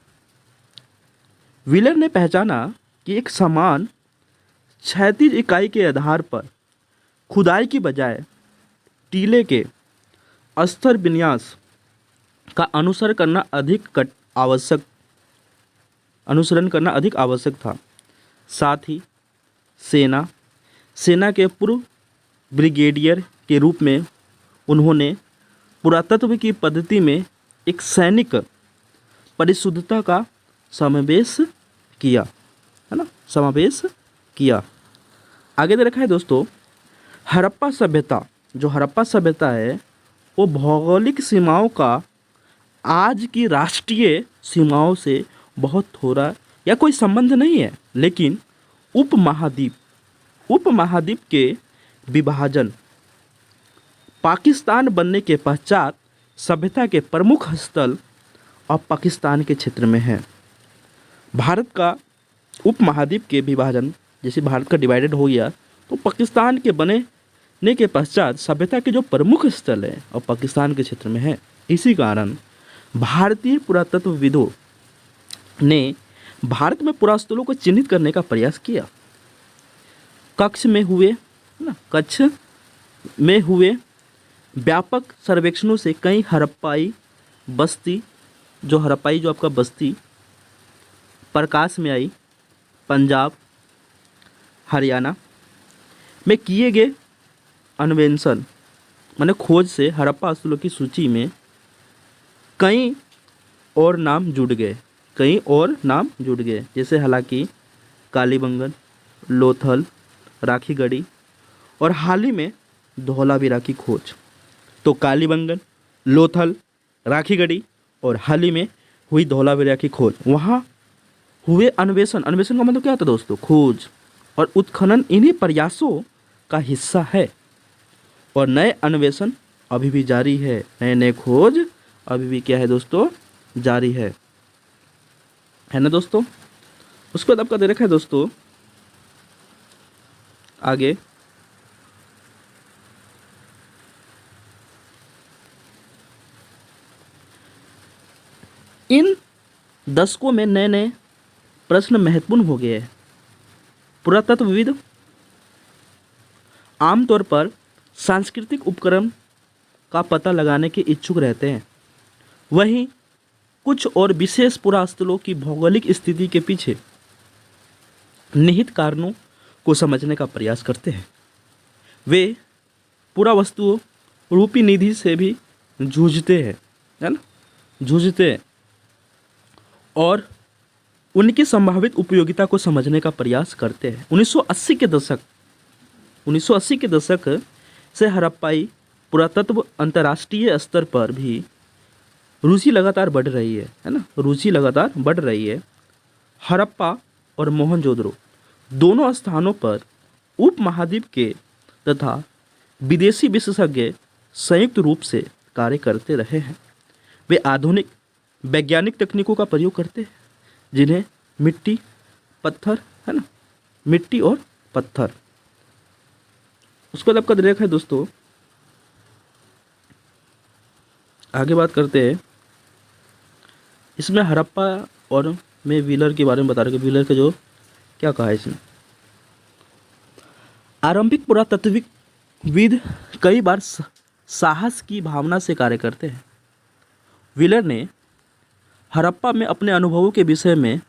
Speaker 1: व्हीलर ने पहचाना कि एक समान क्षैतिज इकाई के आधार पर खुदाई की बजाय टीले के अस्तर विन्यास का अनुसरण करना अधिक आवश्यक था। साथ ही सेना के पूर्व ब्रिगेडियर के रूप में उन्होंने पुरातत्व की पद्धति में एक सैनिक परिशुद्धता का समावेश किया, है ना, आगे दे रखा है दोस्तों, हड़प्पा सभ्यता। जो हड़प्पा सभ्यता है वो भौगोलिक सीमाओं का आज की राष्ट्रीय सीमाओं से बहुत थोड़ा या कोई संबंध नहीं है, लेकिन उपमहाद्वीप के विभाजन, पाकिस्तान बनने के पश्चात सभ्यता के प्रमुख स्थल अब पाकिस्तान के क्षेत्र में है। भारत का उपमहाद्वीप के विभाजन, जैसे भारत का डिवाइडेड हो गया, तो पाकिस्तान के बनने के पश्चात सभ्यता के जो प्रमुख स्थल है और पाकिस्तान के क्षेत्र में है। इसी कारण भारतीय पुरातत्वविदों ने भारत में पुरास्थलों को चिन्हित करने का प्रयास किया। कच्छ में हुए व्यापक सर्वेक्षणों से कई हड़प्पाई जो आपका बस्ती प्रकाश में आई। पंजाब, हरियाणा में किए गए अन्वेषण माने खोज से हड़प्पा स्थलों की सूची में कई और नाम जुड़ गए, जैसे हालांकि कालीबंगन, लोथल, राखीगढ़ी और हाल ही में धौलावीरा की खोज। तो कालीबंगन, लोथल, राखीगढ़ी और हाल ही में हुई धौलावीरा की खोज, वहाँ हुए अन्वेषण का मतलब क्या होता है दोस्तों? खोज और उत्खनन इन्हीं प्रयासों का हिस्सा है और नए अन्वेषण अभी भी जारी है। नए खोज अभी भी क्या है दोस्तों? जारी है ना दोस्तों। उसके बाद आपका दे रखा है दोस्तों आगे, इन दशकों में नए नए प्रश्न महत्वपूर्ण हो गए हैं। पुरातत्वविद आमतौर पर सांस्कृतिक उपकरण का पता लगाने के इच्छुक रहते हैं, वहीं कुछ और विशेष पुरास्थलों की भौगोलिक स्थिति के पीछे निहित कारणों को समझने का प्रयास करते हैं। वे पुरावस्तुओं रूपी निधि से भी जूझते हैं, है ना, और उनकी संभावित उपयोगिता को समझने का प्रयास करते हैं। 1980 के दशक से हड़प्पाई पुरातत्व अंतर्राष्ट्रीय स्तर पर भी रुचि लगातार बढ़ रही है, हड़प्पा और मोहनजोदड़ो दोनों स्थानों पर उपमहाद्वीप के तथा विदेशी विशेषज्ञ संयुक्त रूप से कार्य करते रहे हैं। वे आधुनिक वैज्ञानिक तकनीकों का प्रयोग करते हैं, जिन्हें मिट्टी और पत्थर। उसके बाद आपका देखा है दोस्तों, आगे बात करते हैं। इसमें हड़प्पा और मैं व्हीलर के बारे में बता रहा हूँ। व्हीलर का जो क्या कहा है इसमें, आरंभिक पुरातत्वविद कई बार साहस की भावना से कार्य करते हैं। व्हीलर ने हड़प्पा में अपने अनुभवों के विषय में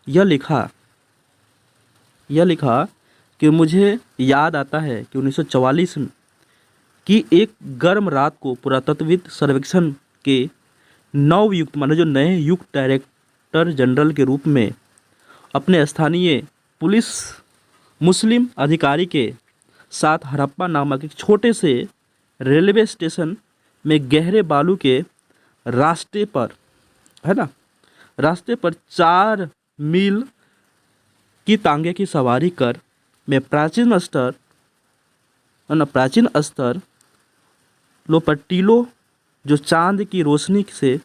Speaker 1: यह लिखा कि मुझे याद आता है कि 1944 में की एक गर्म रात को पुरातत्वविद सर्वेक्षण के नवयुक्त माने जो नए युक्त डायरेक्टर जनरल के रूप में अपने स्थानीय पुलिस मुस्लिम अधिकारी के साथ हड़प्पा नामक एक छोटे से रेलवे स्टेशन में गहरे बालू के रास्ते पर, है ना, रास्ते पर 4 मील की तांगे की सवारी कर मैं प्राचीन स्तर लोपटीलो जो चांद की रोशनी से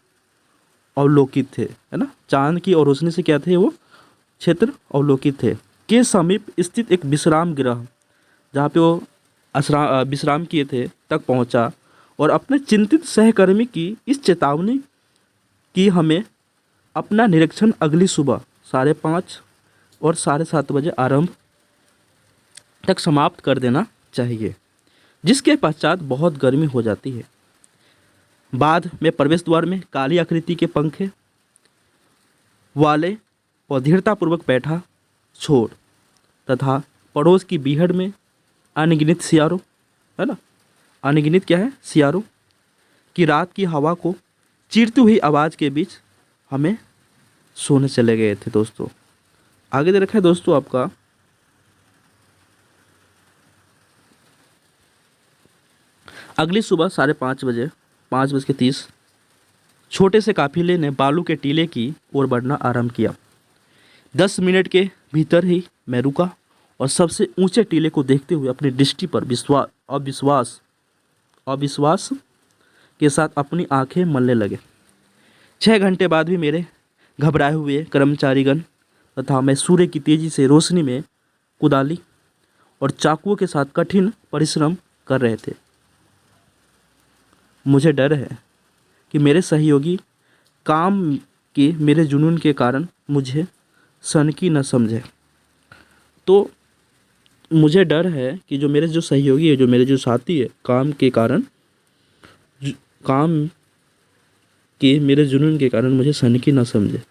Speaker 1: अवलोकित थे, है ना, चांद की और रोशनी से क्या थे वो क्षेत्र अवलोकित थे, के समीप स्थित एक विश्राम गृह जहाँ पे वो विश्राम किए थे तक पहुँचा और अपने चिंतित सहकर्मी की इस चेतावनी की हमें अपना निरीक्षण अगली सुबह 5:30 और 7:30 बजे आरंभ तक समाप्त कर देना चाहिए, जिसके पश्चात बहुत गर्मी हो जाती है। बाद में प्रवेश द्वार में काली आकृति के पंखे वाले और धीरतापूर्वक बैठा छोड़ तथा पड़ोस की बीहड़ में अनगिनत सियारों, है ना, अनगिनत क्या है, सियारों की रात की हवा को चीरती हुई आवाज़ के बीच हमें सोने चले गए थे। दोस्तों आगे दे रखा है दोस्तों आपका अगली सुबह 5:30 बजे 5:30 छोटे से काफिले ने बालू के टीले की ओर बढ़ना आरंभ किया। 10 मिनट के भीतर ही मैं रुका और सबसे ऊंचे टीले को देखते हुए अपनी दृष्टि पर अविश्वास के साथ अपनी आंखें मलने लगे। 6 घंटे बाद भी मेरे घबराए हुए कर्मचारीगण तथा मैं सूर्य की तेजी से रोशनी में कुदाली और चाकुओं के साथ कठिन परिश्रम कर रहे थे। मुझे डर है कि मेरे सहयोगी काम के मेरे जुनून के कारण मुझे सनकी न समझे। तो मुझे डर है कि जो मेरे जो सहयोगी है, जो मेरे जो साथी है, काम के मेरे जुनून के कारण मुझे सनकी न समझे।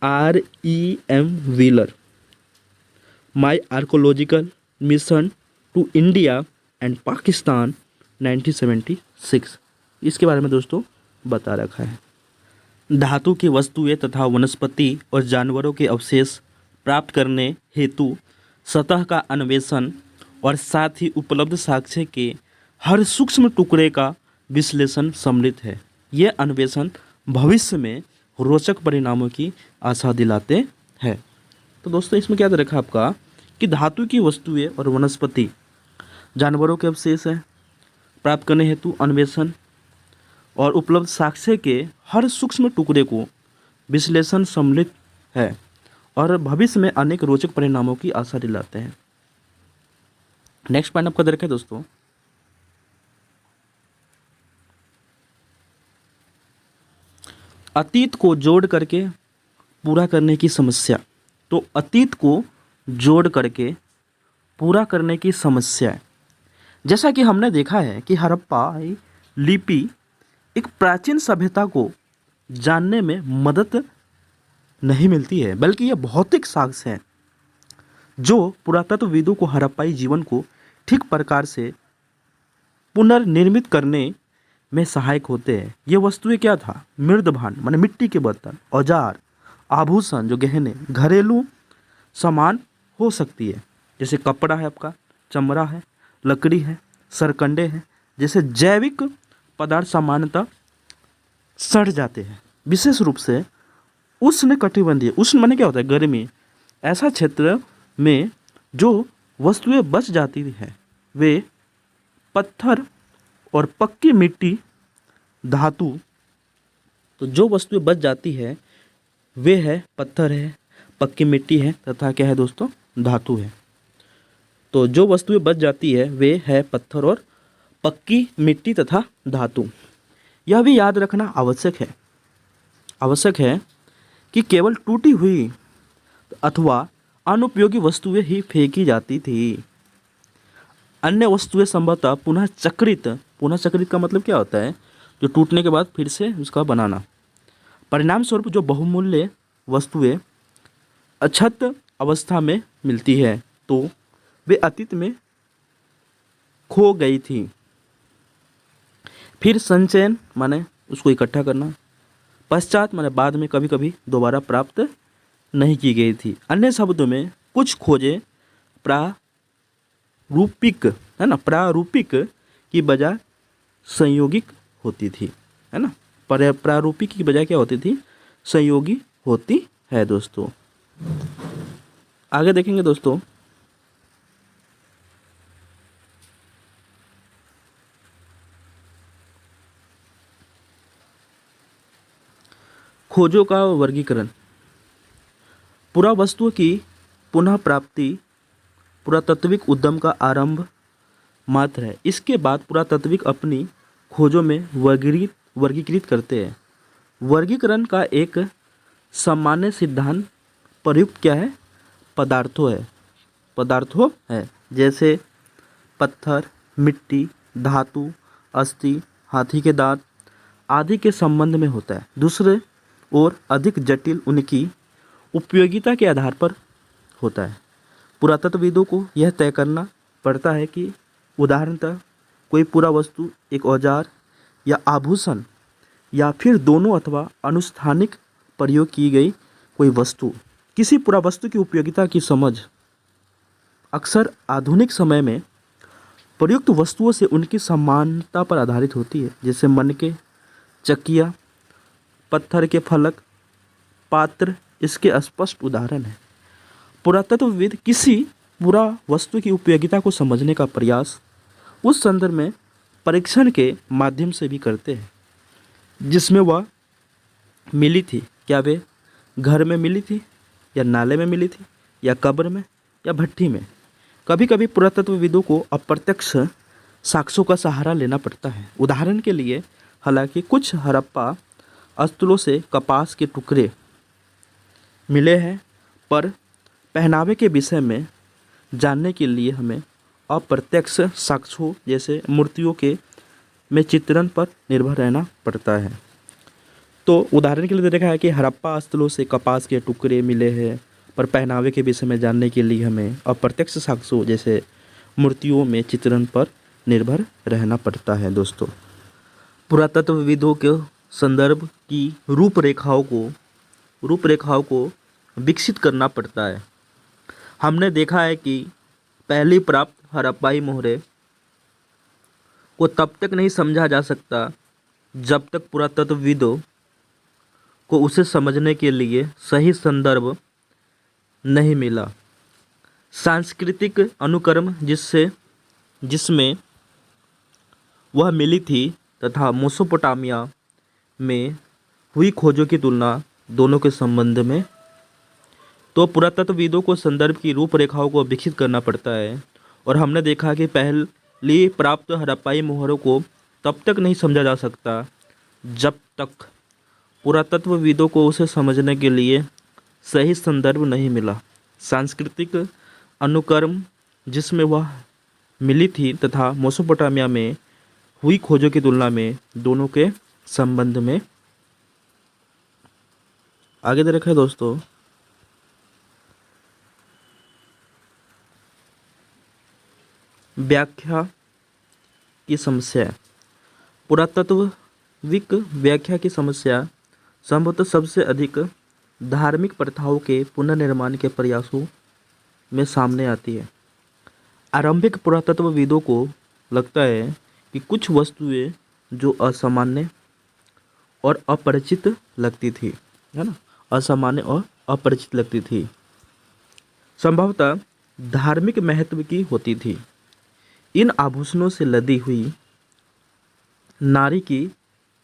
Speaker 1: R.E.M. Wheeler, my archaeological mission to India and Pakistan 1976, इसके बारे में दोस्तों बता रखा है। धातु की वस्तुएं तथा वनस्पति और जानवरों के अवशेष प्राप्त करने हेतु सतह का अन्वेषण और साथ ही उपलब्ध साक्ष्य के हर सूक्ष्म टुकड़े का विश्लेषण सम्मिलित है। ये अन्वेषण भविष्य में रोचक परिणामों की आशा दिलाते हैं। तो दोस्तों इसमें क्या दे रखा आपका कि धातु की वस्तुएं और वनस्पति जानवरों के अवशेष है प्राप्त करने हेतु अन्वेषण और उपलब्ध साक्ष्य के हर सूक्ष्म टुकड़े को विश्लेषण सम्मिलित है और भविष्य में अनेक रोचक परिणामों की आशा दिलाते हैं। नेक्स्ट पॉइंट आपका देखें दोस्तों, अतीत को जोड़ करके पूरा करने की समस्या। तो अतीत को जोड़ करके पूरा करने की समस्या, जैसा कि हमने देखा है कि हड़प्पा लिपि एक प्राचीन सभ्यता को जानने में मदद नहीं मिलती है, बल्कि यह भौतिक साक्ष्य है जो पुरातत्वविदों को हड़प्पाई जीवन को ठीक प्रकार से पुनर्निर्मित करने में सहायक होते हैं। ये वस्तुएं क्या था, मृदभांड माने मिट्टी के बर्तन, औजार, आभूषण जो गहने, घरेलू सामान हो सकती है, जैसे कपड़ा है आपका, चमड़ा है, लकड़ी है, सरकंडे हैं, जैसे जैविक पदार्थ सामान्यतः सड़ जाते हैं। विशेष रूप से उष्ण कटिबंधीय, उष्ण माने क्या होता है, गर्मी, ऐसा क्षेत्र में जो वस्तुएं बच जाती हैं वे पत्थर और पक्की मिट्टी, धातु। तो जो वस्तुएं बच जाती है वे है पत्थर है, पक्की मिट्टी है तथा क्या है दोस्तों, धातु है। तो जो वस्तुएं बच जाती है वे है पत्थर और पक्की मिट्टी तथा धातु। यह भी याद रखना आवश्यक है कि केवल टूटी हुई अथवा अनुपयोगी वस्तुएं ही फेंकी जाती थी। अन्य वस्तुएं संभवतः पुनः चक्रित का मतलब क्या होता है, जो टूटने के बाद फिर से उसका बनाना। परिणाम स्वरूप जो बहुमूल्य वस्तुएं अक्षत अवस्था में मिलती है तो वे अतीत में खो गई थी। फिर संचयन माने उसको इकट्ठा करना, पश्चात माने बाद में कभी कभी दोबारा प्राप्त नहीं की गई थी। अन्य शब्दों में कुछ खोजें प्रारूपिक, है ना, प्रारूपिक की बजाय संयोगिक होती थी, है ना, प्रारूपिक की बजाय क्या होती थी, संयोगी होती है दोस्तों। आगे देखेंगे दोस्तों, खोजों का वर्गीकरण। पुरावस्तुओं की पुनः प्राप्ति पुरातात्विक उद्यम का आरंभ मात्र है। इसके बाद पुरातात्विक अपनी खोजों में वर्गीकृत करते हैं। वर्गीकरण का एक सामान्य सिद्धांत प्रयुक्त क्या है, पदार्थों है, जैसे पत्थर, मिट्टी, धातु, अस्थि, हाथी के दांत आदि के संबंध में होता है। दूसरे और अधिक जटिल उनकी उपयोगिता के आधार पर होता है। पुरातत्वविदों को यह तय करना पड़ता है कि उदाहरणतः कोई पुरावस्तु एक औजार या आभूषण या फिर दोनों अथवा अनुष्ठानिक प्रयोग की गई कोई वस्तु। किसी पुरावस्तु की उपयोगिता की समझ अक्सर आधुनिक समय में प्रयुक्त वस्तुओं से उनकी समानता पर आधारित होती है, जैसे मनके, चकिया, पत्थर के फलक, पात्र इसके स्पष्ट उदाहरण हैं। पुरातत्वविद किसी पुरावस्तु की उपयोगिता को समझने का प्रयास उस संदर्भ में परीक्षण के माध्यम से भी करते हैं जिसमें वह मिली थी। क्या वे घर में मिली थी, या नाले में मिली थी, या कब्र में, या भट्ठी में। कभी कभी पुरातत्वविदों को अप्रत्यक्ष साक्ष्यों का सहारा लेना पड़ता है। उदाहरण के लिए, हालांकि कुछ हड़प्पा स्थलों से कपास के टुकड़े मिले हैं, पर पहनावे के विषय में जानने के लिए हमें अप्रत्यक्ष साक्ष्यों जैसे मूर्तियों के में चित्रण पर निर्भर रहना पड़ता है। तो उदाहरण के लिए देखा है कि हड़प्पा स्थलों से कपास के टुकड़े मिले हैं, पर पहनावे के विषय में जानने के लिए हमें अप्रत्यक्ष साक्ष्यों जैसे मूर्तियों में चित्रण पर निर्भर रहना पड़ता है। दोस्तों, पुरातत्वविदों के संदर्भ की रूपरेखाओं को विकसित करना पड़ता है। हमने देखा है कि पहली प्राप्त हड़प्पाई मोहरें को तब तक नहीं समझा जा सकता जब तक पुरातत्वविदों को उसे समझने के लिए सही संदर्भ नहीं मिला। सांस्कृतिक अनुक्रम जिसमें वह मिली थी तथा मेसोपोटामिया में हुई खोजों की तुलना दोनों के संबंध में, तो पुरातत्वविदों को संदर्भ की रूपरेखाओं को विकसित करना पड़ता है। और हमने देखा कि पहली प्राप्त हड़प्पाई मोहरों को तब तक नहीं समझा जा सकता जब तक पुरातत्वविदों को उसे समझने के लिए सही संदर्भ नहीं मिला। सांस्कृतिक अनुक्रम जिसमें वह मिली थी तथा मेसोपोटामिया में हुई खोजों की तुलना में दोनों के संबंध में। आगे दे रखा है दोस्तों, व्याख्या की समस्या। पुरातत्विक व्याख्या की समस्या संभवतः सबसे अधिक धार्मिक प्रथाओं के पुनर्निर्माण के प्रयासों में सामने आती है। आरंभिक पुरातत्वविदों को लगता है कि कुछ वस्तुएं जो असामान्य और अपरिचित लगती थी, है ना, असामान्य और अपरिचित लगती थी, संभवतः धार्मिक महत्व की होती थी। इन आभूषणों से लदी हुई नारी की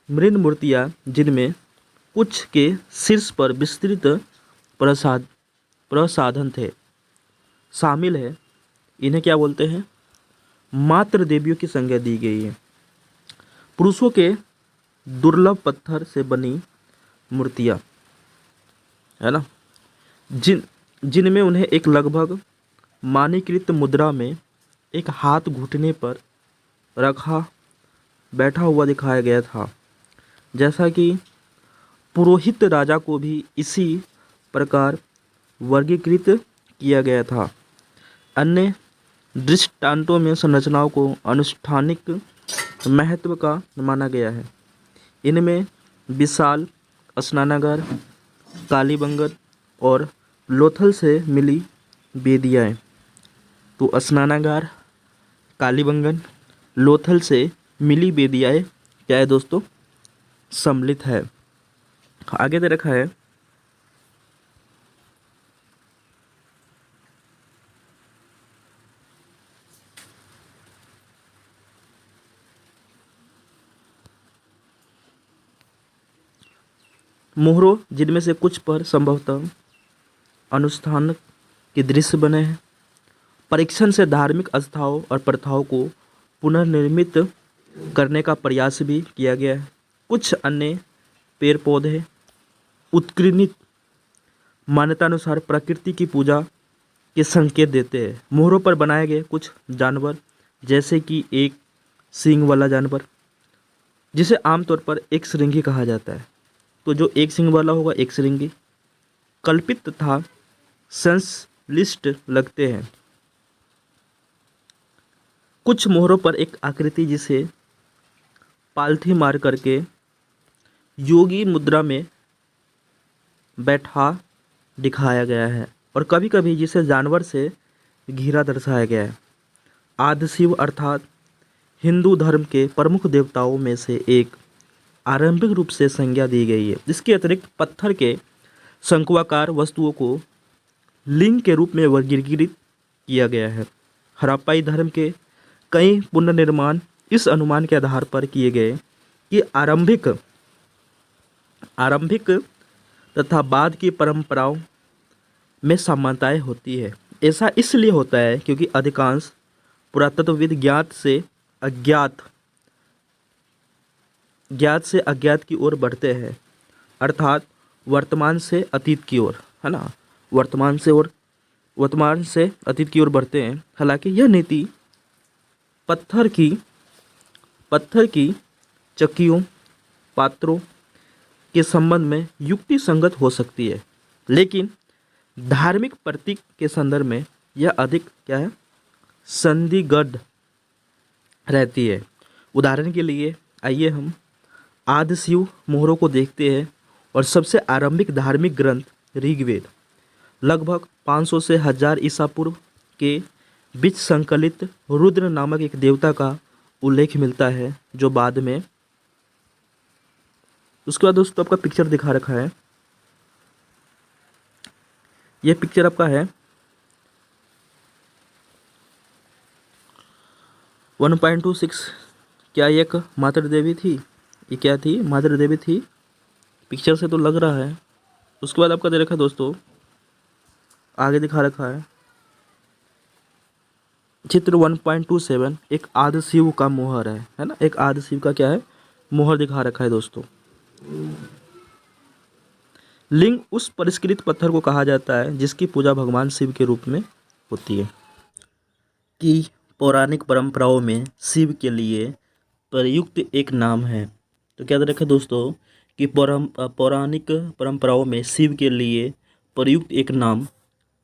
Speaker 1: मृण मूर्तियाँ, जिनमें कुछ के शीर्ष पर विस्तृत प्रसाधन थे, शामिल है। इन्हें क्या बोलते हैं, मात्र देवियों की संज्ञा दी गई है। पुरुषों के दुर्लभ पत्थर से बनी मूर्तियाँ, है ना, जिनमें उन्हें एक लगभग मानकीकृत मुद्रा में एक हाथ घुटने पर रखा बैठा हुआ दिखाया गया था, जैसा कि पुरोहित राजा को भी इसी प्रकार वर्गीकृत किया गया था। अन्य दृष्टांतों में संरचनाओं को अनुष्ठानिक महत्व का माना गया है। इनमें विशाल स्नानागार, कालीबंगन और लोथल से मिली वेदियाएँ। तो स्नानागार, कालीबंगन, लोथल से मिली वेदियाएँ क्या है दोस्तों, सम्मिलित है। आगे दे रखा है मोहरों, जिनमें से कुछ पर संभवतः अनुष्ठान के दृश्य बने हैं। परीक्षण से धार्मिक आस्थाओं और प्रथाओं को पुनर्निर्मित करने का प्रयास भी किया गया है। कुछ अन्य पेड़ पौधे उत्कीर्णित मान्यतानुसार प्रकृति की पूजा के संकेत देते हैं। मोहरों पर बनाए गए कुछ जानवर, जैसे कि एक सींग वाला जानवर, जिसे आमतौर पर एक श्रृंगी कहा जाता है। तो जो एक सींग वाला होगा एक श्रृंगी, कल्पित तथा संश्लिष्ट लगते हैं। कुछ मोहरों पर एक आकृति, जिसे पालथी मार करके योगी मुद्रा में बैठा दिखाया गया है, और कभी कभी जिसे जानवर से घिरा दर्शाया गया है। आदि शिव अर्थात हिंदू धर्म के प्रमुख देवताओं में से एक आरंभिक रूप से संज्ञा दी गई है। इसके अतिरिक्त पत्थर के शंक्वाकार वस्तुओं को लिंग के रूप में वर्गीकृत किया गया है। हड़प्पाई धर्म के कई पुनर्निर्माण इस अनुमान के आधार पर किए गए कि आरंभिक तथा बाद की परंपराओं में समानताएं होती है। ऐसा इसलिए होता है क्योंकि अधिकांश पुरातत्वविद ज्ञात से अज्ञात की ओर बढ़ते हैं, अर्थात वर्तमान से अतीत की ओर, है ना, वर्तमान से अतीत की ओर बढ़ते हैं। हालांकि यह नीति पत्थर की चक्कियों, पात्रों के संबंध में युक्ति संगत हो सकती है, लेकिन धार्मिक प्रतीक के संदर्भ में यह अधिक क्या है, संदिग्ध रहती है। उदाहरण के लिए आइए हम आदि शिव मोहरों को देखते हैं। और सबसे आरंभिक धार्मिक ग्रंथ ऋग्वेद लगभग 500 से 1000 ईसा पूर्व के बीच संकलित रुद्र नामक एक देवता का उल्लेख मिलता है, जो बाद में, उसके बाद दोस्तों आपका पिक्चर दिखा रखा है। यह पिक्चर आपका है 1.26। क्या ये एक मातृ देवी थी? ये क्या थी? मातृ देवी थी, पिक्चर से तो लग रहा है। उसके बाद आपका दे रखा है दोस्तों, आगे दिखा रखा है चित्र 1.27, एक आदि शिव का मोहर है ना, एक आदि शिव का क्या है, मोहर दिखा रखा है दोस्तों। लिंग उस परिष्कृत पत्थर को कहा जाता है जिसकी पूजा भगवान शिव के रूप में होती है। कि पौराणिक परंपराओं में शिव के लिए प्रयुक्त एक नाम है। तो क्या रखा दोस्तों कि पौराणिक परंपराओं में शिव के लिए प्रयुक्त एक नाम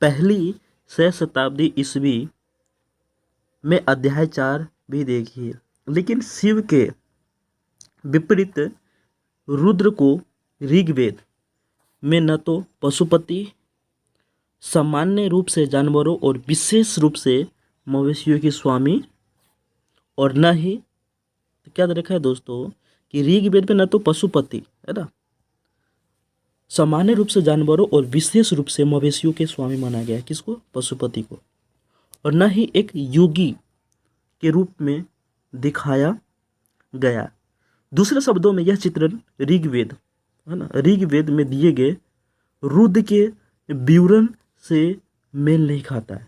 Speaker 1: पहली 6 शताब्दी ईस्वी में अध्याय 4 भी देखिए। लेकिन शिव के विपरीत रुद्र को ऋग्वेद में न तो पशुपति, सामान्य रूप से जानवरों और विशेष रूप से मवेशियों की स्वामी, और न ही, तो क्या देखा है दोस्तों कि ऋग्वेद में न तो पशुपति, है ना, सामान्य रूप से जानवरों और विशेष रूप से मवेशियों के स्वामी माना गया है, किसको? पशुपति को। और न ही एक योगी के रूप में दिखाया गया। दूसरे शब्दों में यह चित्रण ऋग्वेद, है ना, ऋग्वेद में दिए गए रुद्र के विवरण से मेल नहीं खाता है।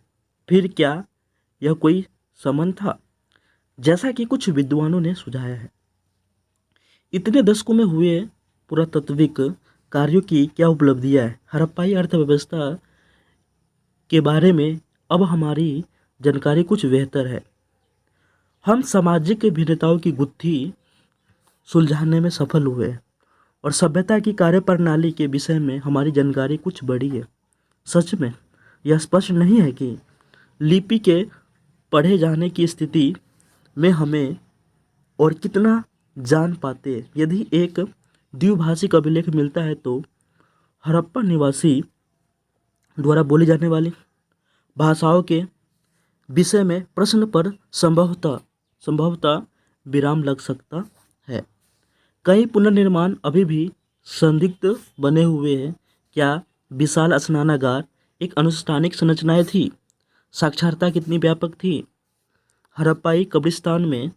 Speaker 1: फिर क्या यह कोई संबंध था? जैसा कि कुछ विद्वानों ने सुझाया है। इतने दशकों में हुए पुरातात्विक कार्यों की क्या उपलब्धियां है? हड़प्पाई अर्थव्यवस्था के बारे में अब हमारी जानकारी कुछ बेहतर है। हम सामाजिक भिन्नताओं की गुत्थी सुलझाने में सफल हुए और सभ्यता की कार्यप्रणाली के विषय में हमारी जानकारी कुछ बड़ी है। सच में यह स्पष्ट नहीं है कि लिपि के पढ़े जाने की स्थिति में हमें और कितना जान पाते हैं। यदि एक द्विभाषिक अभिलेख मिलता है तो हड़प्पा निवासी द्वारा बोली जाने वाली भाषाओं के विषय में प्रश्न पर संभवतः विराम लग सकता है। कई पुनर्निर्माण अभी भी संदिग्ध बने हुए हैं। क्या विशाल स्नानागार एक अनुष्ठानिक संरचनाएं थी? साक्षरता कितनी व्यापक थी? हड़प्पाई कब्रिस्तान में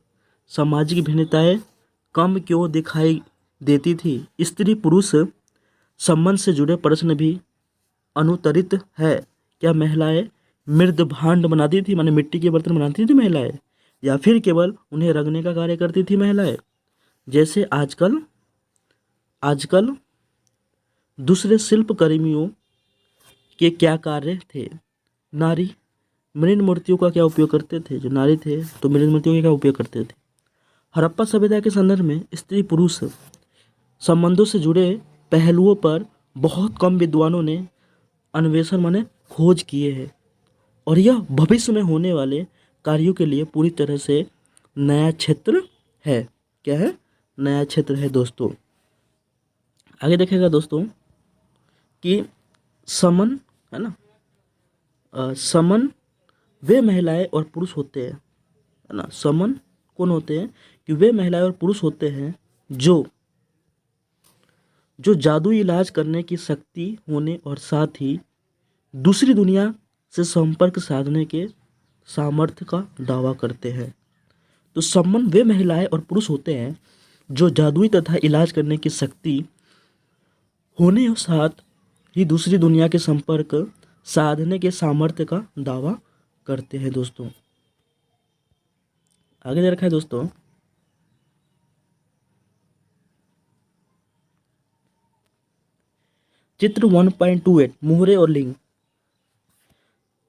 Speaker 1: सामाजिक भिन्नताएं कम क्यों दिखाई देती थी? स्त्री पुरुष संबंध से जुड़े प्रश्न भी अनुत्तरित है। क्या महिलाएं मृद भांड बनाती थी, माने मिट्टी के बर्तन बनाती थी महिलाएं, या फिर केवल उन्हें रंगने का कार्य करती थी महिलाएं, जैसे आजकल दूसरे शिल्पकर्मियों के क्या कार्य थे? नारी मृण मूर्तियों का क्या उपयोग करते थे? जो नारी थे तो मृण मूर्तियों का क्या उपयोग करते थे? हड़प्पा सभ्यता के संदर्भ में स्त्री पुरुष संबंधों से जुड़े पहलुओं पर बहुत कम विद्वानों ने अन्वेषण माने खोज किए हैं, और यह भविष्य में होने वाले कार्यों के लिए पूरी तरह से नया क्षेत्र है। क्या है? नया क्षेत्र है दोस्तों। आगे देखेगा दोस्तों कि समन है ना, समन वे महिलाएं और पुरुष होते हैं, है ना। समन कौन होते हैं? कि वे महिलाएं और पुरुष होते हैं जो जादुई इलाज करने की शक्ति होने और साथ ही दूसरी दुनिया से संपर्क साधने के सामर्थ्य का दावा करते हैं। तो समन वे महिलाएं और पुरुष होते हैं जो जादुई तथा इलाज करने की शक्ति होने और साथ ही दूसरी दुनिया के संपर्क साधने के सामर्थ्य का दावा करते हैं दोस्तों। आगे दे रखा है दोस्तों चित्र 1.28 मुहरे और लिंग।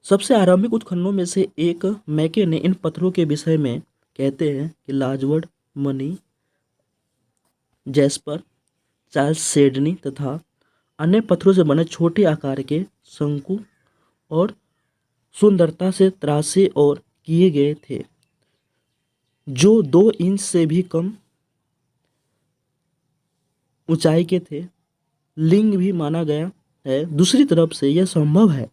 Speaker 1: सबसे आरंभिक उत्खननों में से एक मैके ने इन पत्थरों के विषय में कहते हैं कि लाजवर्ड, मनी, जैस्पर, चार्ल्स सेडनी तथा अन्य पत्थरों से बने छोटे आकार के शंकु और सुंदरता से तराशे और किए गए थे, जो 2 इंच से भी कम ऊंचाई के थे। लिंग भी माना गया है। दूसरी तरफ से यह संभव है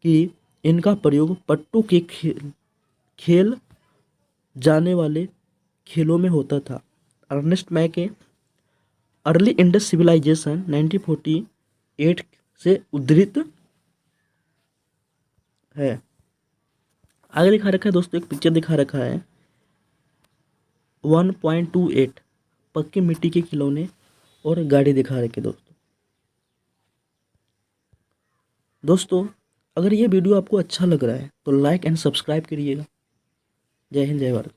Speaker 1: कि इनका प्रयोग पट्टों के खेल जाने वाले खेलों में होता था। अर्नेस्ट मैके अर्ली इंडस सिविलाइजेशन 1948 से उद्धृत है। आगे दिखा रखा है दोस्तों, एक पिक्चर दिखा रखा है 1.28 पक्के मिट्टी के खिलौने और गाड़ी दिखा रखी है दोस्तों। अगर ये वीडियो आपको अच्छा लग रहा है तो लाइक एंड सब्सक्राइब करिएगा। जय हिंद, जय भारत।